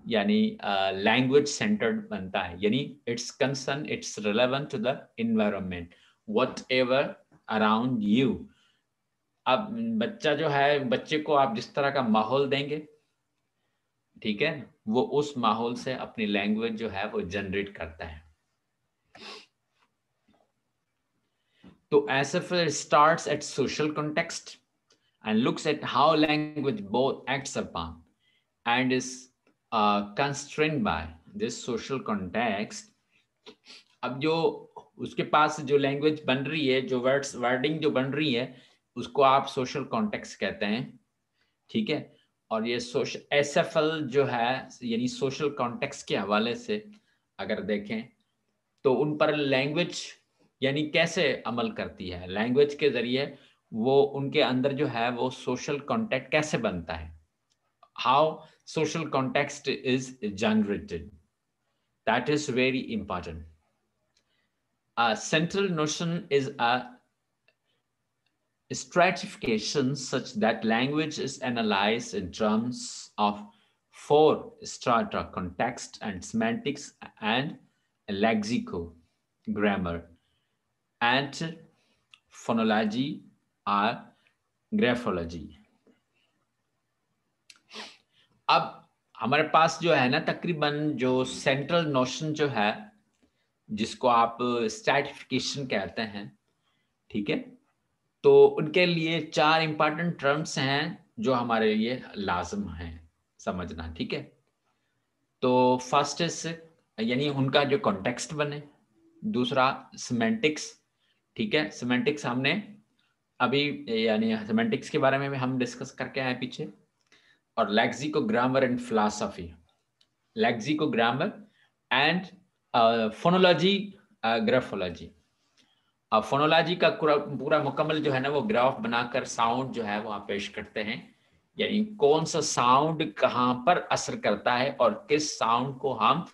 A: यानी लैंग्वेज सेंटर्ड बनता है, यानी it's concern it's relevant to the environment whatever around you. अब बच्चा जो है, बच्चे को आप जिस तरह का माहौल देंगे, ठीक है, वो उस माहौल से अपनी लैंग्वेज जो है वो जनरेट करता है। तो SFL starts at social context and looks at how language both acts upon and is constrained by this social context. अब जो उसके पास जो लैंग्वेज बन रही है, जो वर्डिंग जो बन रही है, उसको आप सोशल कॉन्टेक्स्ट कहते हैं। ठीक है, और ये सोशल SFL जो है यानी सोशल कॉन्टेक्स्ट के हवाले से अगर देखें तो उन पर लैंग्वेज यानी कैसे अमल करती है, लैंग्वेज के जरिए वो उनके अंदर जो है वो सोशल कॉन्टेक्ट कैसे बनता है, how social context is generated, that is very important. A central notion is a stratification such that language is analyzed in terms of 4 strata: context and semantics and lexico, grammar, and phonology or graphology. अब हमारे पास जो है ना तकरीबन जो central notion जो है जिसको आप स्ट्रैटिफिकेशन कहते हैं, ठीक है, तो उनके लिए 4 इंपॉर्टेंट टर्म्स हैं जो हमारे लिए लाजम हैं समझना, ठीक है। तो फर्स्ट इज यानी उनका जो कॉन्टेक्स्ट बने, दूसरा सिमेंटिक्स, ठीक है, सिमेंटिक्स हमने अभी यानी सिमेंटिक्स के बारे में भी हम डिस्कस करके आए पीछे, और lexico grammar and philosophy, lexico grammar and phonology graphology. अब फोनोलॉजी का पूरा मुकम्मल जो है ना वो ग्राफ बनाकर साउंड जो है वो आप पेश करते हैं, यानी कौन सा साउंड कहाँ पर असर करता है और किस साउंड को हम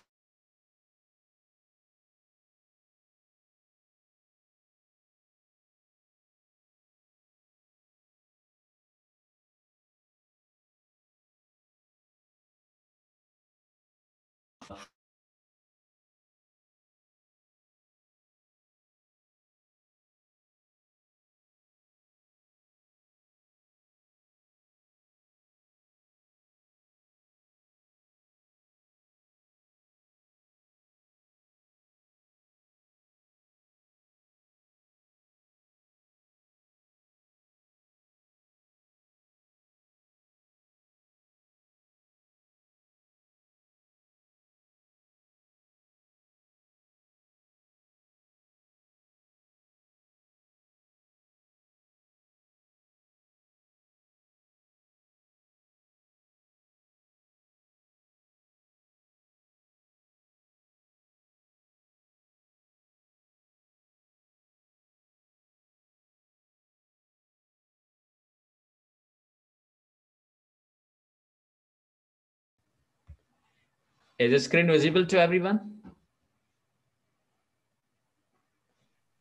A: Is the screen visible to everyone?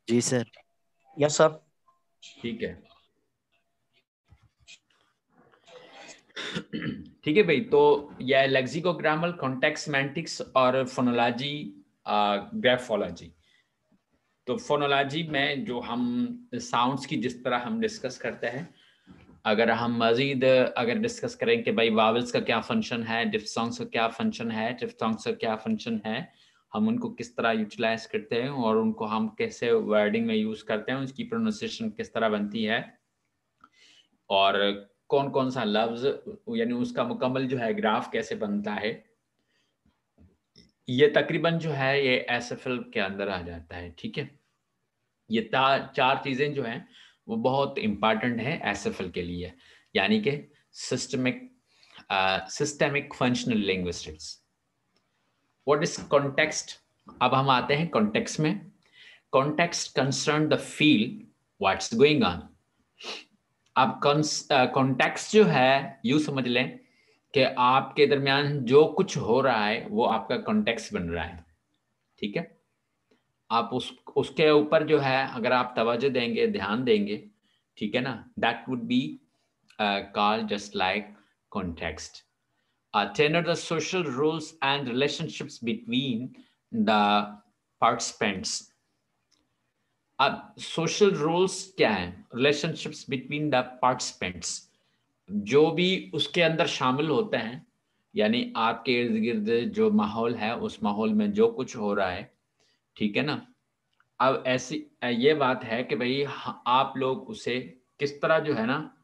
C: जी सर।
D: Yes sir.
A: ठीक है, ठीक है भाई। तो यह लेक्सिको ग्रामर, कॉन्टेक्स्ट, सेमेंटिक्स और फोनोलॉजी ग्राफोलॉजी। तो फोनोलॉजी में जो हम साउंड्स की जिस तरह हम डिस्कस करते हैं, अगर हम मजीद अगर डिस्कस करें कि भाई वावल्स का क्या फंक्शन है, डिफ्थोंग्स का क्या फंक्शन है, ट्रिफ्थोंग्स का क्या फंक्शन है, हम उनको किस तरह यूटिलाइज करते हैं और उनको हम कैसे वर्डिंग में यूज करते हैं, उसकी प्रोनाउंसिएशन किस तरह बनती है और कौन कौन सा लफ्ज यानी उसका मुकम्मल जो है ग्राफ कैसे बनता है, ये तकरीबन जो है ये एसएफएल के अंदर आ जाता है, ठीक है। ये 4 चीजें जो हैं वो बहुत इंपॉर्टेंट है एसएफएल के लिए, यानी कि systemic functional linguistics. What is context? अब हम आते हैं कॉन्टेक्स्ट में। Context concern the field what's going on. अब कॉन्टेक्स्ट जो है यूं समझ लें कि आपके दरमियान जो कुछ हो रहा है वो आपका कॉन्टेक्स्ट बन रहा है, ठीक है। आप उसके ऊपर जो है अगर आप तवज्जो देंगे, ध्यान देंगे, ठीक है ना, that would be called just like context. Tenor the social rules and relationships between the participants. अब सोशल रूल्स क्या हैं? रिलेशनशिप्स बिटवीन द पार्टिसिपेंट्स, जो भी उसके अंदर शामिल होते हैं, यानी आपके इर्द गिर्द जो माहौल है उस माहौल में जो कुछ हो रहा है, ठीक है ना। अब ऐसी ये बात है कि भाई आप लोग उसे किस तरह जो है ना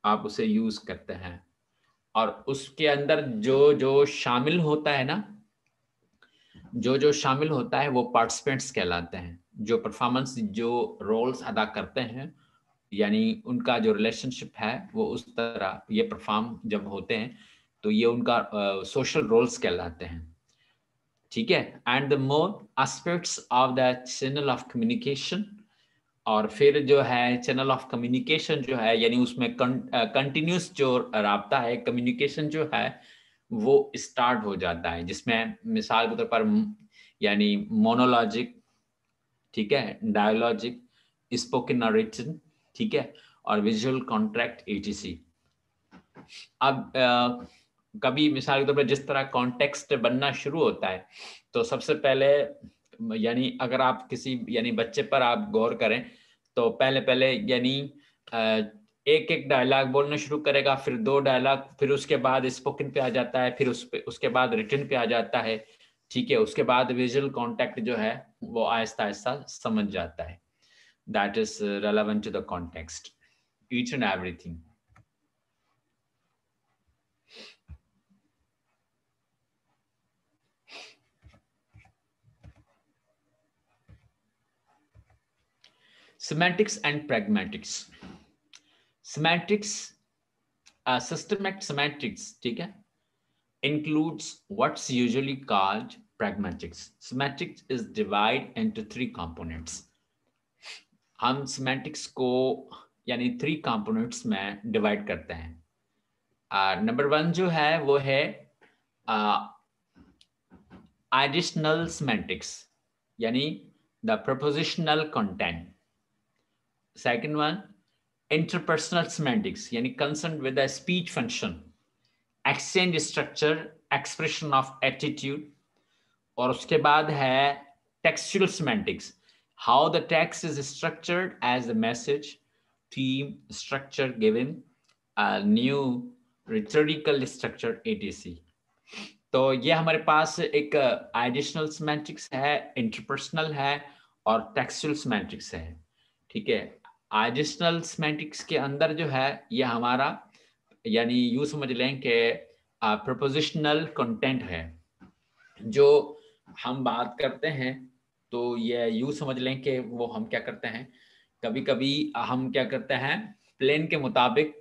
A: आप उसे यूज करते हैं, और उसके अंदर जो जो शामिल होता है ना, जो जो शामिल होता है वो पार्टिसिपेंट्स कहलाते हैं, जो परफॉर्मेंस जो रोल्स अदा करते हैं, यानी उनका जो रिलेशनशिप है वो उस तरह ये परफॉर्म जब होते हैं तो ये उनका सोशल रोल्स कहलाते हैं, ठीक है। And the more aspects of the channel of communication, और फिर जो है चैनल ऑफ कम्युनिकेशन जो है यानी उसमें कंटिन्यूस जो राब्ता है, कम्युनिकेशन जो है वो स्टार्ट हो जाता है, जिसमें मिसाल के तौर पर यानी मोनोलॉजिक, ठीक है, डायलॉजिक, स्पोकन और रिटन, ठीक है, और विजुअल कॉन्ट्रैक्ट etc। अब कभी मिसाल के तौर पर जिस तरह कॉन्टेक्स्ट बनना शुरू होता है, तो सबसे पहले यानी अगर आप किसी यानी बच्चे पर आप गौर करें तो पहले पहले यानी एक एक डायलॉग बोलना शुरू करेगा, फिर 2 डायलॉग, फिर उसके बाद स्पोकन पे आ जाता है, फिर उसके बाद रिटन पे आ जाता है, ठीक है। उसके बाद विजुअल कॉन्टेक्ट जो है वो आहिस्ता आहिस्ता समझ जाता है। That is relevant to the context, each and everything. Semantics and pragmatics. Semantics, systematic semantics, ठीक है, includes what's usually called pragmatics. Semantics is divided into 3 components. हम semantics को यानी 3 components में divide करते हैं। नंबर 1 जो है वो है additional semantics, यानी the prepositional content. Second one, interpersonal semantics, यानी concerned with the speech function, exchange structure, expression of attitude. और उसके बाद है textual semantics, how the text is structured as a message, theme, structure given, a new rhetorical structure etc। तो ये हमारे पास एक additional semantics है, इंटरपर्सनल है और टेक्सचुअल सेमेंटिक्स है, ठीक है। एडिशनल सेमेंटिक्स के अंदर जो है ये हमारा यानी यूं समझ लें कि प्रपोजिशनल कंटेंट है। जो हम बात करते हैं तो ये यूं समझ लें कि वो हम क्या करते हैं, कभी कभी हम क्या करते हैं प्लान के मुताबिक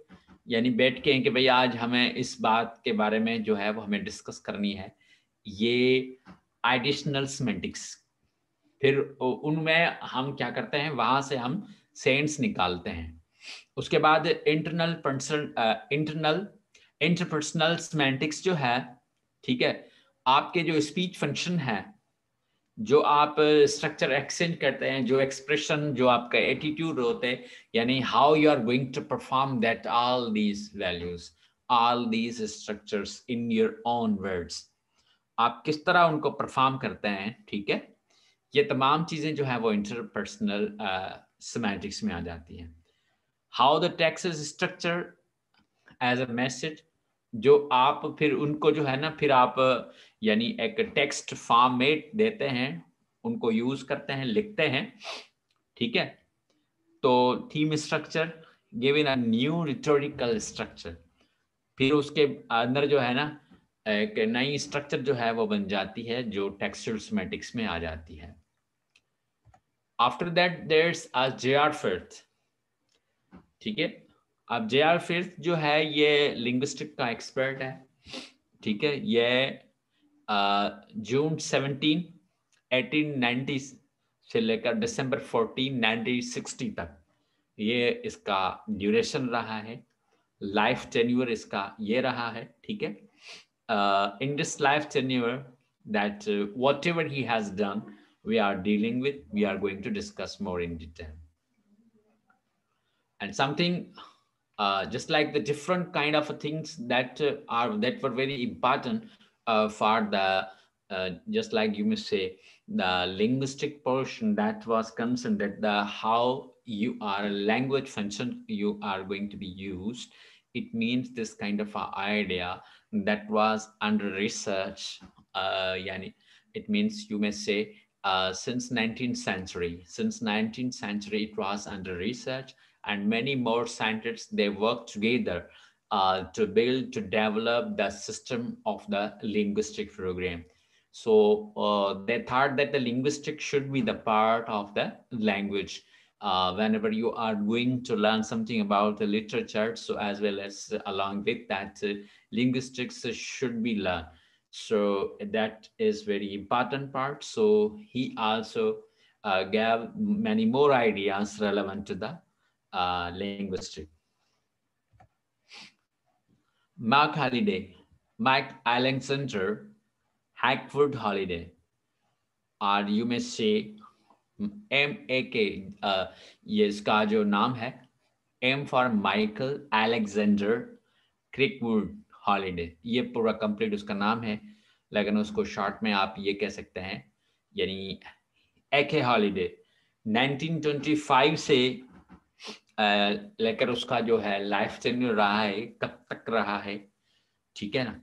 A: यानी बैठ के कि भाई आज हमें इस बात के बारे में जो है वो हमें डिस्कस करनी है, ये एडिशनल सेमेंटिक्स। फिर उनमें हम क्या करते हैं, वहां से हम सेंस निकालते हैं। उसके बाद इंटरनल इंटरपर्सनल सेमेंटिक्स जो है, ठीक है, आपके जो स्पीच फंक्शन है, जो आप स्ट्रक्चर एक्सचेंज करते हैं, जो एक्सप्रेशन, जो आपका एटीट्यूड होते हैं, यानी how you are going to perform that all these values, all these structures in your own words, आप किस तरह उनको परफॉर्म करते हैं, ठीक है। ये तमाम चीजें जो है वो इंटरपर्सनल सेमेंटिक्स में आ जाती हैं। How the text is structure as a message, जो आप फिर उनको जो है ना फिर आप यानी एक टेक्स्ट फॉर्मेट देते हैं, उनको यूज करते हैं, लिखते हैं, ठीक है। तो theme structure given a new rhetorical structure, फिर उसके अंदर जो है ना एक नई स्ट्रक्चर जो है वो बन जाती है जो टेक्सचुअल सेमेंटिक्स में आ जाती है। After that there's a J R. Firth, ठीक है। अब जे.आर. फिर्थ जो है ये लिंग्विस्टिक का एक्सपर्ट है, ठीक है। ये जून 17 1890 से लेकर दिसंबर 14 1960 तक ये इसका ड्यूरेशन रहा है, लाइफ टेन्योर इसका ये रहा है, ठीक है। In this life tenure that whatever he has done, we are dealing with, we are going to discuss more in detail. And something just like the different kind of things that that were very important for the just like you may say the linguistic portion that was concerned, that the how you are a language function you are going to be used, it means this kind of idea that was under research, yani it means you may say since 19th century it was under research, and many more scientists, they work together to build, to develop the system of the linguistic program. So they thought that the linguistic should be the part of the language. Whenever you are going to learn something about the literature, so as well as along with that, linguistics should be learned. So that is very important part. So he also gave many more ideas relevant to the linguistic. Mark Holiday, Mike Alexander, Hackford Holiday, or you may say MAK, ये इसका जो नाम है, M for Michael Alexander Crickwood holiday, ये पूरा complete उसका नाम है, लेकिन उसको शॉर्ट में आप ये कह सकते हैं, यानी एके हॉलिडे 1925 से लेकर उसका जो है लाइफ टेन्योर रहा है, कब तक रहा है, ठीक है ना,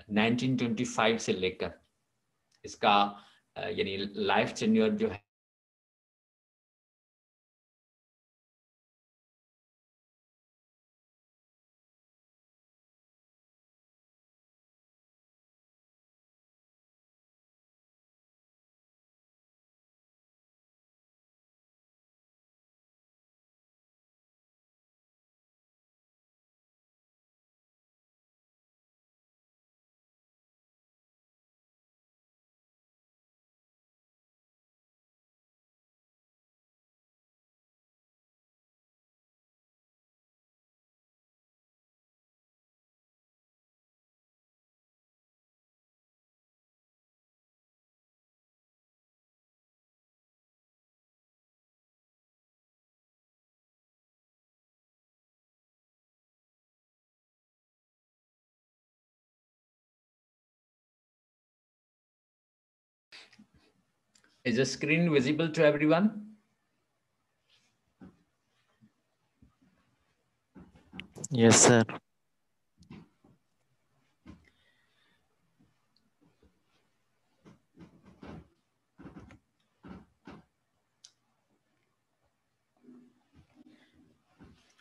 A: 1925 से लेकर इसका यानी लाइफ टेन्योर जो है Is the screen visible to everyone?
C: Yes, sir.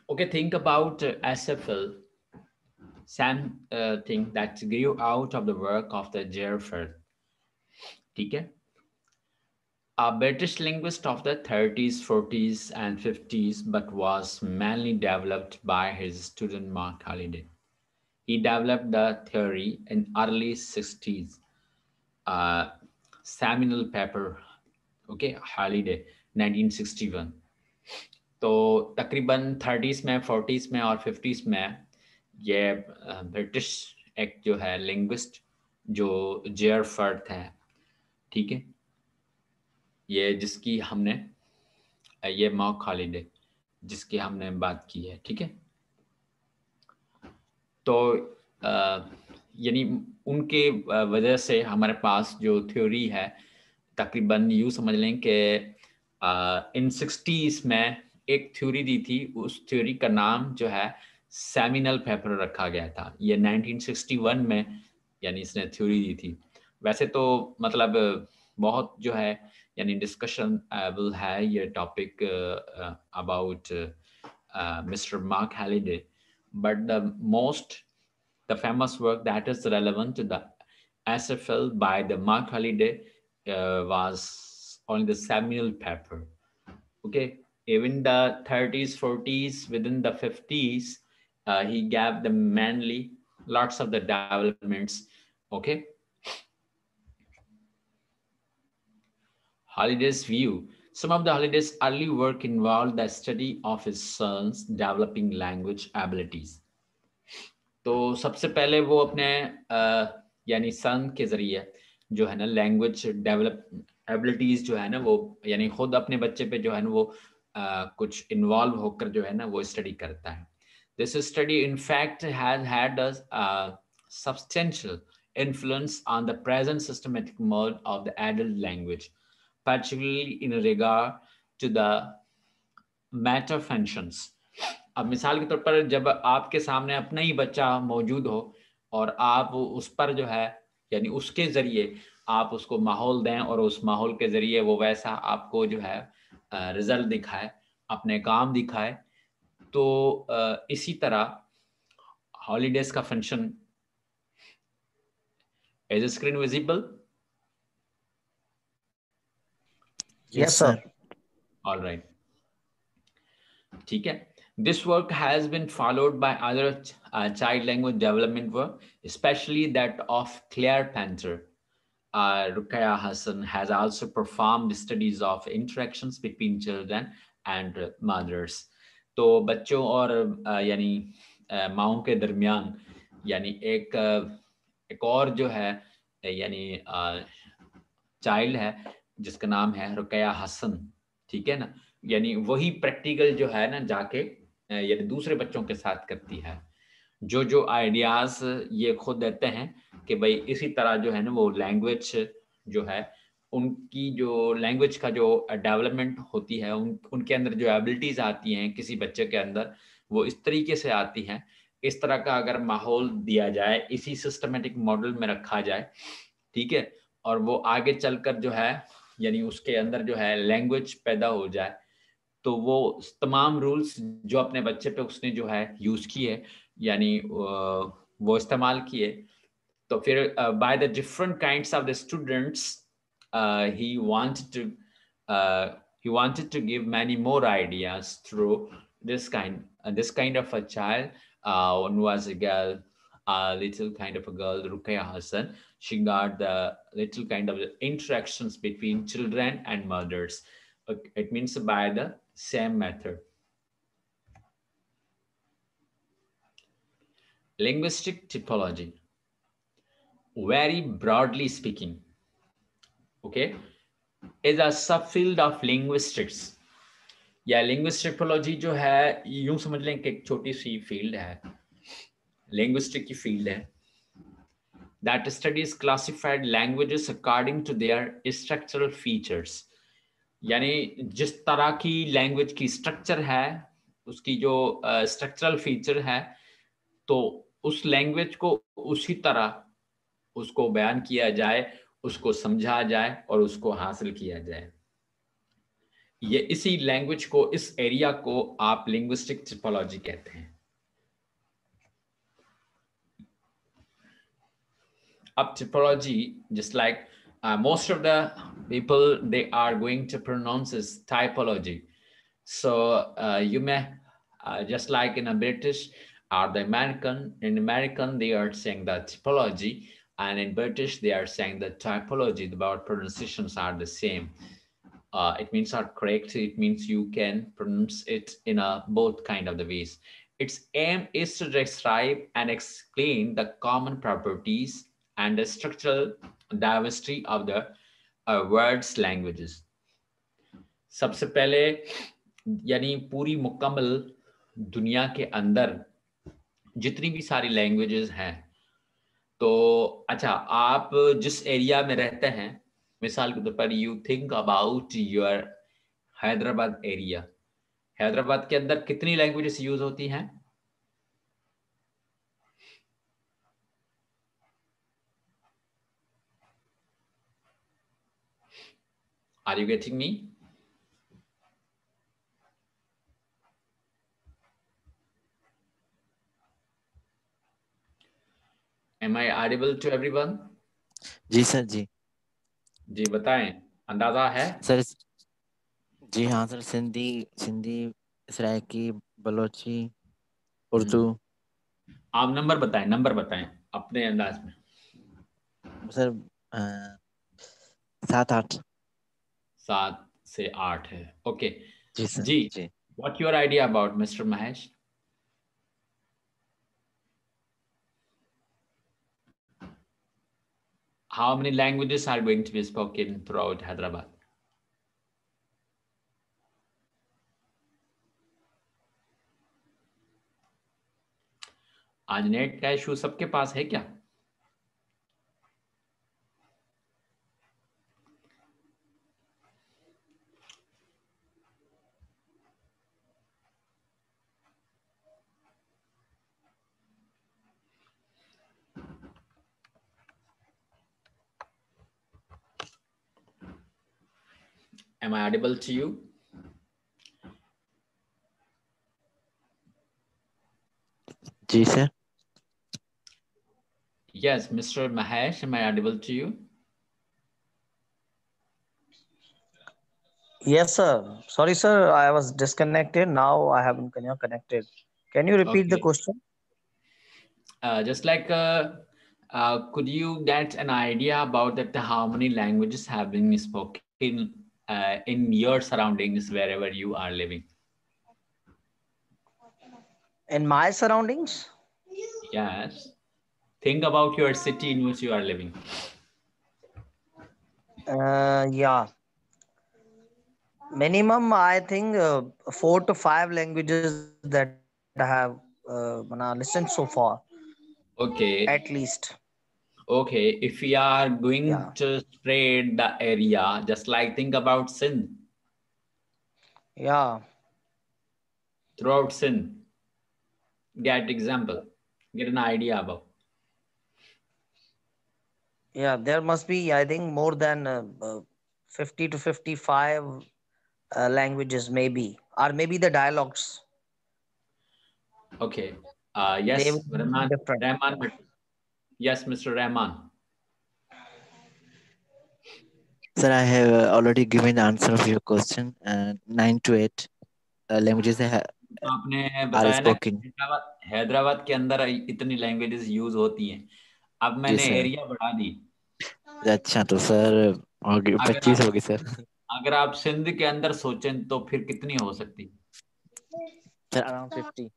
A: Okay, think about SFL, thing that grew out of the work of the Gerford. ठीक है? A British linguist of the 30s, 40s, and 50s, but was mainly developed by his student Mark Halliday. He developed the theory in early 60s. Seminal paper, okay, Halliday, 1961. तो तकरीबन 30s में, 40s में और 50s में ये British एक जो है लिंग्विस्ट जो जेयरफर्ड है, ठीक है, ये जिसकी हमने ये मार्क हॉलिडे जिसकी हमने बात की है, ठीक है। तो यानी उनके वजह से हमारे पास जो थ्योरी है तकरीबन यूँ समझ लें कि इन 60s में एक थ्योरी दी थी, उस थ्योरी का नाम जो है सेमिनल पेपर रखा गया था। ये 1961 में यानी इसने थ्योरी दी थी। वैसे तो मतलब बहुत जो है यानी डिस्कशन एबल है ये topic about mister mark Halliday, but the famous work that is relevant to the SFL by the Mark Halliday was on the seminal paper. Okay, even the 30s, 40s, within the 50s, he gave the mainly lots of the developments. Okay, Holliday's view. Some of the Holliday's early work involved the study of his son's developing language abilities. तो सबसे पहले वो अपने यानी सन के जरिए जो है ना लैंग्वेज डेवलप एबिलिटीज जो है ना वो यानी खुद अपने बच्चे पे जो है ना वो कुछ इन्वॉल्व होकर जो है ना वो स्टडी करता है। This study in fact has had a substantial influence on the present systematic mode of the adult language, particularly in regard to the matter functions. अब मिसाल के तौर पर जब आपके सामने अपना ही बच्चा मौजूद हो और आप उस पर जो है यानी उसके जरिए आप उसको माहौल दें और उस माहौल के जरिए वो वैसा आपको जो है रिजल्ट दिखाए, अपने काम दिखाए, तो इसी तरह हॉलीडेज का function is screen visible?
C: Yes, sir.
A: All right, ठीक है। This work has been followed by other child language development work, especially that of Claire Panther. Ruqayya Hassan has also performed studies of interactions between children and mothers. तो बच्चों और यानी माओं के दरमियान यानी एक और जो है यानी चाइल्ड है जिसका नाम है रुकैया हसन, ठीक है ना, यानी वही प्रैक्टिकल जो है ना जाके यानी दूसरे बच्चों के साथ करती है। जो आइडियाज ये खुद देते हैं कि भाई इसी तरह जो है ना वो लैंग्वेज जो है, उनकी जो लैंग्वेज का जो डेवलपमेंट होती है, उनके अंदर जो एबिलिटीज आती हैं किसी बच्चे के अंदर, वो इस तरीके से आती हैं। इस तरह का अगर माहौल दिया जाए, इसी सिस्टमेटिक मॉडल में रखा जाए, ठीक है, और वो आगे चलकर जो है यानी उसके अंदर जो है लैंग्वेज पैदा हो जाए, तो वो तमाम रूल्स जो अपने बच्चे पे उसने जो है यूज किए, यानी वो इस्तेमाल किए, तो फिर by the different kinds of the students he wanted to he wanted to give many more ideas through this kind of a child. One was a girl, a little kind of a girl, Ruqayya Hassan. She got the little kind of interactions between children and mothers. It means by the same method. Linguistic typology, very broadly speaking, okay, is a subfield of linguistics. या linguistic typology जो है, यूं समझ लें कि एक छोटी सी field है, लिंग्विस्टिक की फील्ड है, that studies classified languages according to their structural features. यानी जिस तरह की लैंग्वेज की स्ट्रक्चर है, उसकी जो स्ट्रक्चरल फीचर है, तो उस लैंग्वेज को उसी तरह उसको बयान किया जाए, उसको समझा जाए और उसको हासिल किया जाए। ये इसी लैंग्वेज को, इस एरिया को आप लिंग्विस्टिक टिपोलॉजी कहते हैं। अब typology, just like most of the people, they are going to pronounce as typology. So you may just like in a British or the American, in American they are saying the typology, and in British they are saying the typology. The word pronunciations are the same. It means are correct. It means you can pronounce it in a both kind of the ways. Its aim is to describe and explain the common properties and the structural diversity of the words languages. सबसे पहले यानी पूरी मुकम्मल दुनिया के अंदर जितनी भी सारी लैंग्वेजेस हैं, तो अच्छा आप जिस एरिया में रहते हैं, मिसाल के तौर पर you think about your Hyderabad area, Hyderabad के अंदर कितनी लैंग्वेजेस यूज होती हैं? Are you getting me? Am I audible to everyone?
C: जी सर जी।
A: जी बताएं, अंदाजा है?
C: सर जी हाँ सर, सिंधी, सराइकी, बलोची, उर्दू।
A: आप नंबर बताएं अपने अंदाज में।
C: सर 7-8।
A: 7 से 8 है, ओके
C: जी सर
A: जी।
C: जी।
A: What your idea about Mr. Mahesh? How many languages are going to be spoken throughout Hyderabad? आज नेट का इशू सबके पास है क्या? Am I audible to you?
C: जी सर।
A: Yes, Mr. Mahesh, am I audible to you?
D: Yes, sir. Sorry, sir. I was disconnected. Now I have been connected. Can you repeat the
A: Okay.
D: question?
A: Just like, could you get an idea about that? How many languages have been spoken in your surroundings, wherever you are living?
D: In my surroundings?
A: Yes. Think about your city in which you are living.
D: Yeah. minimum I think 4 to 5 languages that I have listened so far,
A: Okay.
D: at least.
A: Okay, if we are going
D: Yeah,
A: to spread the area, just like think about Sindh,
D: yeah,
A: throughout Sindh, get example, get an idea about.
D: yeah. There must be, I think, more than 50 to 55 languages, maybe, or maybe the dialogues.
A: Okay.
D: They will
A: Yes,
D: be
A: Rahman,
D: different.
A: Rahman. Yes, Mr. Rahman.
C: Sir, I have already given the answer of your question. 9 to 8 languages
A: तो आपने
C: are
A: बताया ना कि
C: spoken.
A: Hyderabad के अंदर इतनी languages use होती हैं। अब
C: जी
A: मैंने
C: सर।
A: एरिया बढ़ा दी।
C: अच्छा तो सर होगी
A: अगर
C: 25
A: आप
C: होगी सर।
A: अगर आप सिंध के अंदर सोचें तो फिर कितनी हो सकती?
C: Sir around 50।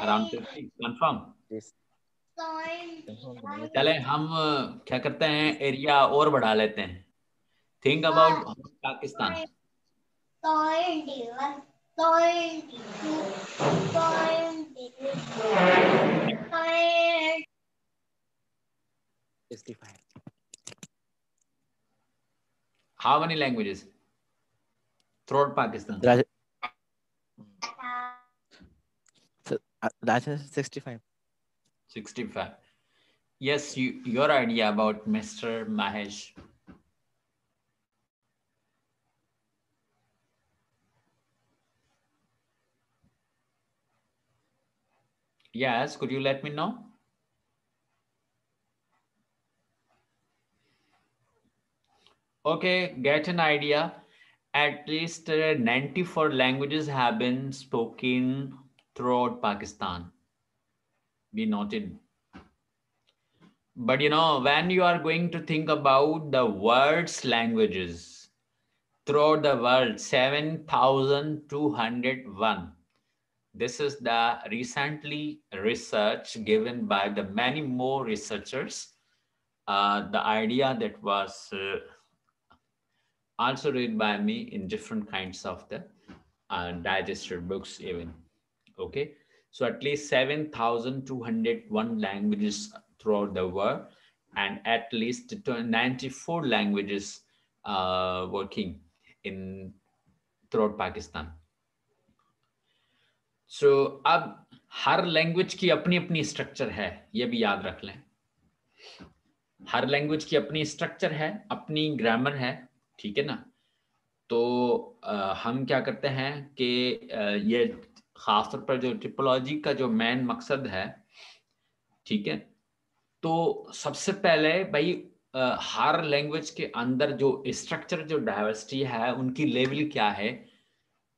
A: Around 50 confirm.
C: Yes. Confirm तो नहीं है
A: चले
C: सर।
A: हम क्या करते हैं, एरिया और बढ़ा लेते हैं। Think about Pakistan.
C: 65।
A: How many languages through Pakistan?
C: Raj sir Rajasthan 65।
A: 65. Yes, your idea about Mr. Mahesh. Yes, could you let me know? Okay, get an idea. At least 94 languages have been spoken throughout Pakistan. Be noted. But you know, when you are going to think about the world's languages throughout the world, 7,201. This is the recently research given by the many more researchers. The idea that was also read by me in different kinds of the digested books even. Okay, so at least 7,201 languages throughout the world, and at least 94 languages working in throughout Pakistan. So अब हर language की अपनी अपनी structure है, ये भी याद रख लें। हर लैंग्वेज की अपनी स्ट्रक्चर है, अपनी ग्रामर है, ठीक है ना। तो हम क्या करते हैं कि ये खासतौर पर जो टिपोलॉजी का जो मेन मकसद है, ठीक है, तो सबसे पहले भाई हर लैंग्वेज के अंदर जो स्ट्रक्चर, जो डाइवर्सिटी है, उनकी लेवल क्या है,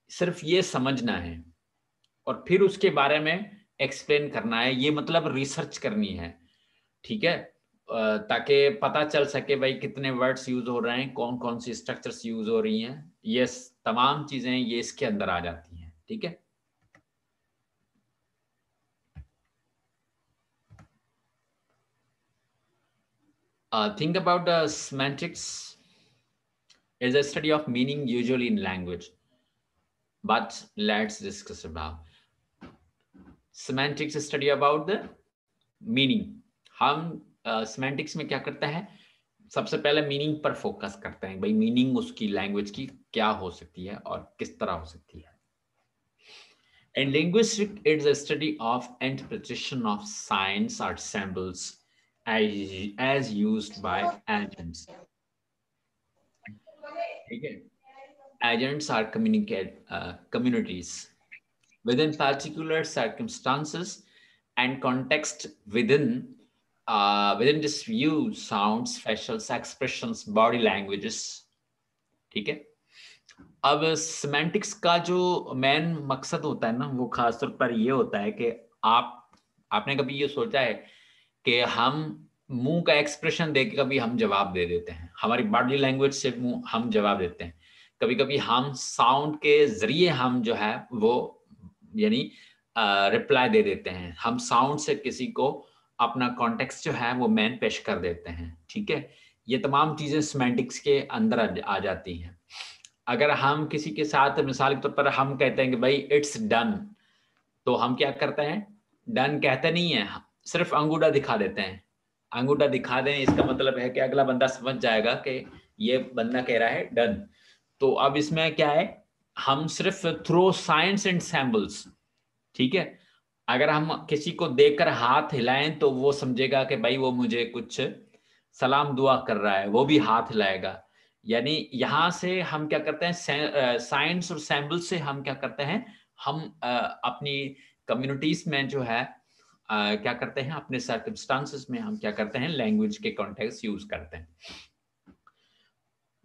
A: सिर्फ ये समझना है और फिर उसके बारे में एक्सप्लेन करना है। ये मतलब रिसर्च करनी है, ठीक है, ताकि पता चल सके भाई कितने वर्ड्स यूज हो रहे हैं, कौन कौन सी स्ट्रक्चर्स यूज हो रही हैं, ये तमाम चीजें ये इसके अंदर आ जाती हैं, ठीक है। Think about the semantics is a study of meaning usually in language, but let's discuss about semantics study about the meaning. हम semantics में क्या करते हैं, सबसे पहले मीनिंग पर फोकस करते हैं, भाई मीनिंग उसकी लैंग्वेज की क्या हो सकती है और किस तरह हो सकती है। And linguistic is a study of interpretation of signs or symbols as used by agents. Okay. Agents are communities within particular circumstances and context within this view, sounds, facial expressions, body languages. ठीक है। अब semantics का जो main मकसद होता है ना, वो खासतौर पर ये होता है कि आपने कभी ये सोचा है कि हम मुंह का एक्सप्रेशन देख के कभी हम जवाब दे देते हैं, हमारी बॉडी लैंग्वेज से हम जवाब देते हैं, कभी कभी हम साउंड के जरिए हम जो है वो यानी रिप्लाई दे देते हैं, हम साउंड से किसी को अपना कॉन्टेक्स्ट जो है वो मेन पेश कर देते हैं, ठीक है। ये तमाम चीजें सिमेंटिक्स के अंदर आ जाती हैं। अगर हम किसी के साथ मिसाल के तौर पर हम कहते हैं कि भाई इट्स डन, तो हम क्या करते हैं, डन कहते नहीं है, सिर्फ अंगूठा दिखा देते हैं। अंगूठा दिखा दें इसका मतलब है कि अगला बंदा समझ जाएगा कि ये बंदा कह रहा है डन। तो अब इसमें क्या है, हम सिर्फ थ्रू साइंस एंड सैम्बल्स, ठीक है, अगर हम किसी को देखकर हाथ हिलाएं तो वो समझेगा कि भाई वो मुझे कुछ सलाम दुआ कर रहा है, वो भी हाथ हिलाएगा। यानी यहाँ से हम क्या करते हैं, साइंस और सैम्बल से हम क्या करते हैं, हम अपनी कम्युनिटीज में जो है क्या करते हैं, अपने सर्कमस्टांसेस में हम क्या करते हैं, लैंग्वेज के कॉन्टेक्स्ट यूज करते हैं,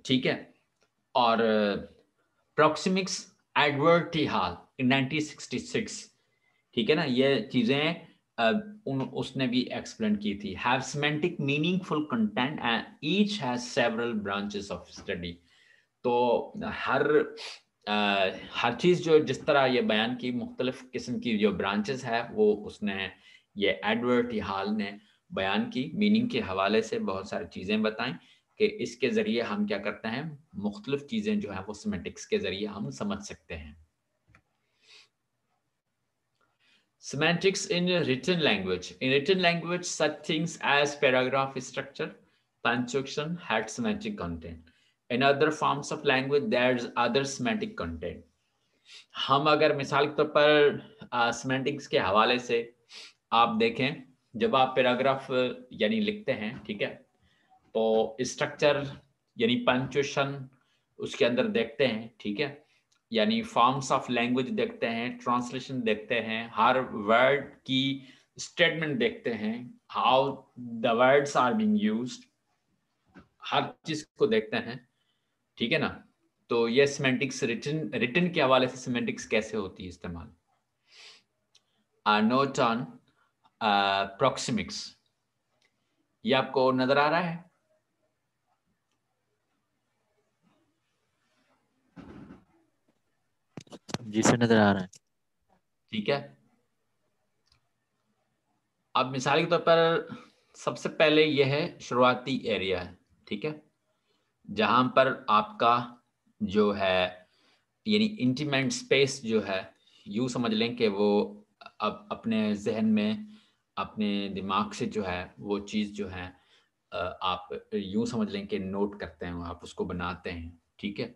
A: ठीक है। और प्रोक्सिमिक्स एडवर्ड टी हॉल इन 1966, ठीक है ना, ये चीजें उसने भी एक्सप्लेन की थी। Have semantic meaningful content and each has several branches of study. तो हर चीज जो जिस तरह ये बयान की, मुख्तलिफ किस्म की जो ब्रांचेस है वो उसने, ये एडवर्ड टी हॉल ने बयान की, मीनिंग के हवाले से बहुत सारी चीजें बताएं कि इसके जरिए हम क्या करते हैं, मुख्तलिफ चीजें जो है वो सिमेंटिक्स के जरिए हम समझ सकते हैं। Semantics in written language. In written language, such things as paragraph structure, punctuation had semantic content. In other forms of language, there's other semantic content. हम अगर मिसाल के तौर पर सेमेंटिक्स के हवाले से आप देखें, जब आप पैराग्राफ यानी लिखते हैं, ठीक है, तो स्ट्रक्चर यानी पंक्चुएशन उसके अंदर देखते हैं, ठीक है, यानी फॉर्म्स ऑफ लैंग्वेज देखते हैं, ट्रांसलेशन देखते हैं, हर वर्ड की स्टेटमेंट देखते हैं, how the words are being used, हर चीज को देखते हैं, ठीक है ना। तो ये सिमेंटिक्स रिटन के हवाले से सिमेंटिक्स कैसे होती है इस्तेमाल। नोट ऑन प्रोक्सिमिक्स, ये आपको नजर आ रहा है?
C: जी सर, नजर आ रहा है।
A: ठीक है, अब मिसाल के तौर पर सबसे पहले यह है शुरुआती एरिया है, ठीक है, जहां पर आपका जो है यानी इंटीमेट स्पेस जो है, यूं समझ लें कि वो अब अपने जहन में, अपने दिमाग से जो है वो चीज़ जो है आप यूं समझ लें कि नोट करते हैं, आप उसको बनाते हैं, ठीक है।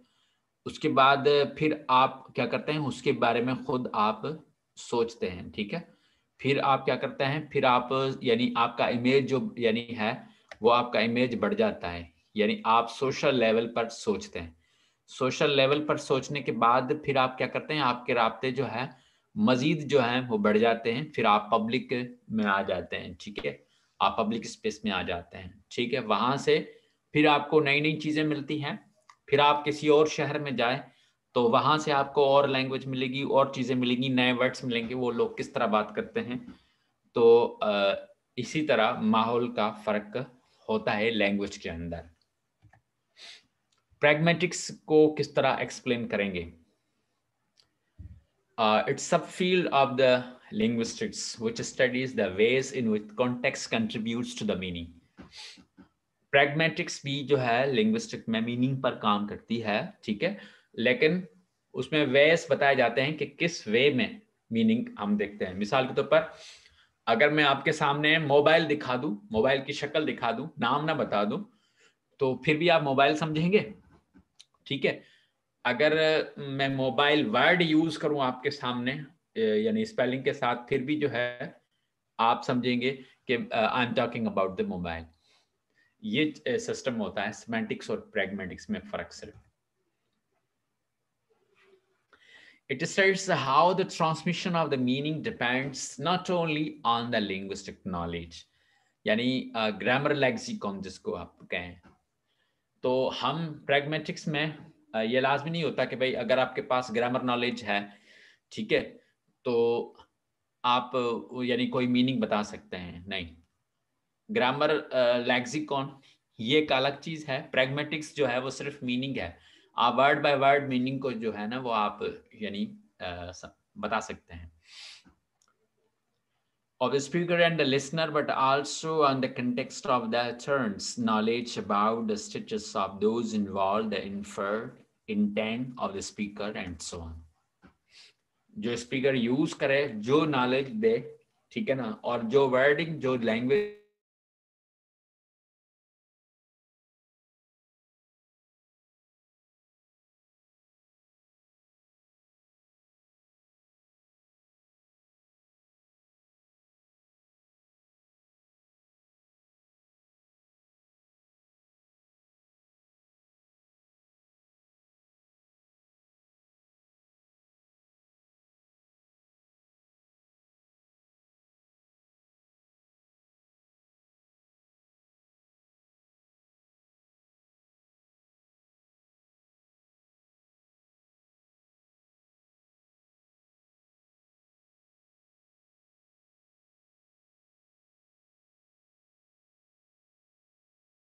A: उसके बाद फिर आप क्या करते हैं, उसके बारे में खुद आप सोचते हैं, ठीक है। फिर आप क्या करते हैं, फिर आप यानी आपका इमेज जो यानी है वो आपका इमेज बढ़ जाता है, यानी आप सोशल लेवल पर सोचते हैं। सोशल लेवल पर सोचने के बाद फिर आप क्या करते हैं, आपके राब्ते जो है मजीद जो है वो बढ़ जाते हैं, फिर आप पब्लिक में आ जाते हैं, ठीक है, आप पब्लिक स्पेस में आ जाते हैं, ठीक है। वहां से फिर आपको नई नई चीजें मिलती हैं, फिर आप किसी और शहर में जाएं तो वहां से आपको और लैंग्वेज मिलेगी, और चीजें मिलेंगी, नए वर्ड्स मिलेंगे, वो लोग किस तरह बात करते हैं। तो इसी तरह माहौल का फर्क होता है लैंग्वेज के अंदर। प्रैग्मेटिक्स को किस तरह एक्सप्लेन करेंगे? It's subfield of the linguistics which studies the ways in which context contributes to the meaning. Pragmatics भी जो है लिंग्विस्टिक में मीनिंग पर काम करती है, ठीक है, लेकिन उसमें वेस बताए जाते हैं कि किस वे में मीनिंग हम देखते हैं। मिसाल के तौर पर अगर मैं आपके सामने मोबाइल दिखा दूं, मोबाइल की शक्ल दिखा दूं, नाम ना बता दूं, तो फिर भी आप मोबाइल समझेंगे, ठीक है। अगर मैं मोबाइल वर्ड यूज करूं आपके सामने यानी स्पेलिंग के साथ, फिर भी जो है आप समझेंगे कि I am talking about the mobile. ये सिस्टम होता है सेमेंटिक्स और प्रैग्मेटिक्स में फर्क सिर्फ। It states how the transmission of the meaning depends not only on the linguistic knowledge, यानी ग्रामर लेक्सिकॉन जिसको आप कहें। तो हम प्रैग्मेटिक्स में ये लाजमी नहीं होता कि भाई अगर आपके पास ग्रामर नॉलेज है, ठीक है, तो आप यानी कोई मीनिंग बता सकते हैं, नहीं। ग्रामर लेक्सिकॉन ये एक अलग चीज है, प्रैग्मेटिक्स जो है वो सिर्फ मीनिंग है, आप वर्ड बाय वर्ड मीनिंग को जो है ना वो आप यानी बता सकते हैं। Of the speaker and the listener, but also on the context of the turns, knowledge about the status of those involved, the inferred intent of the speaker and so on. जो स्पीकर यूज करे, जो knowledge दे, ठीक है ना, और जो wording, जो language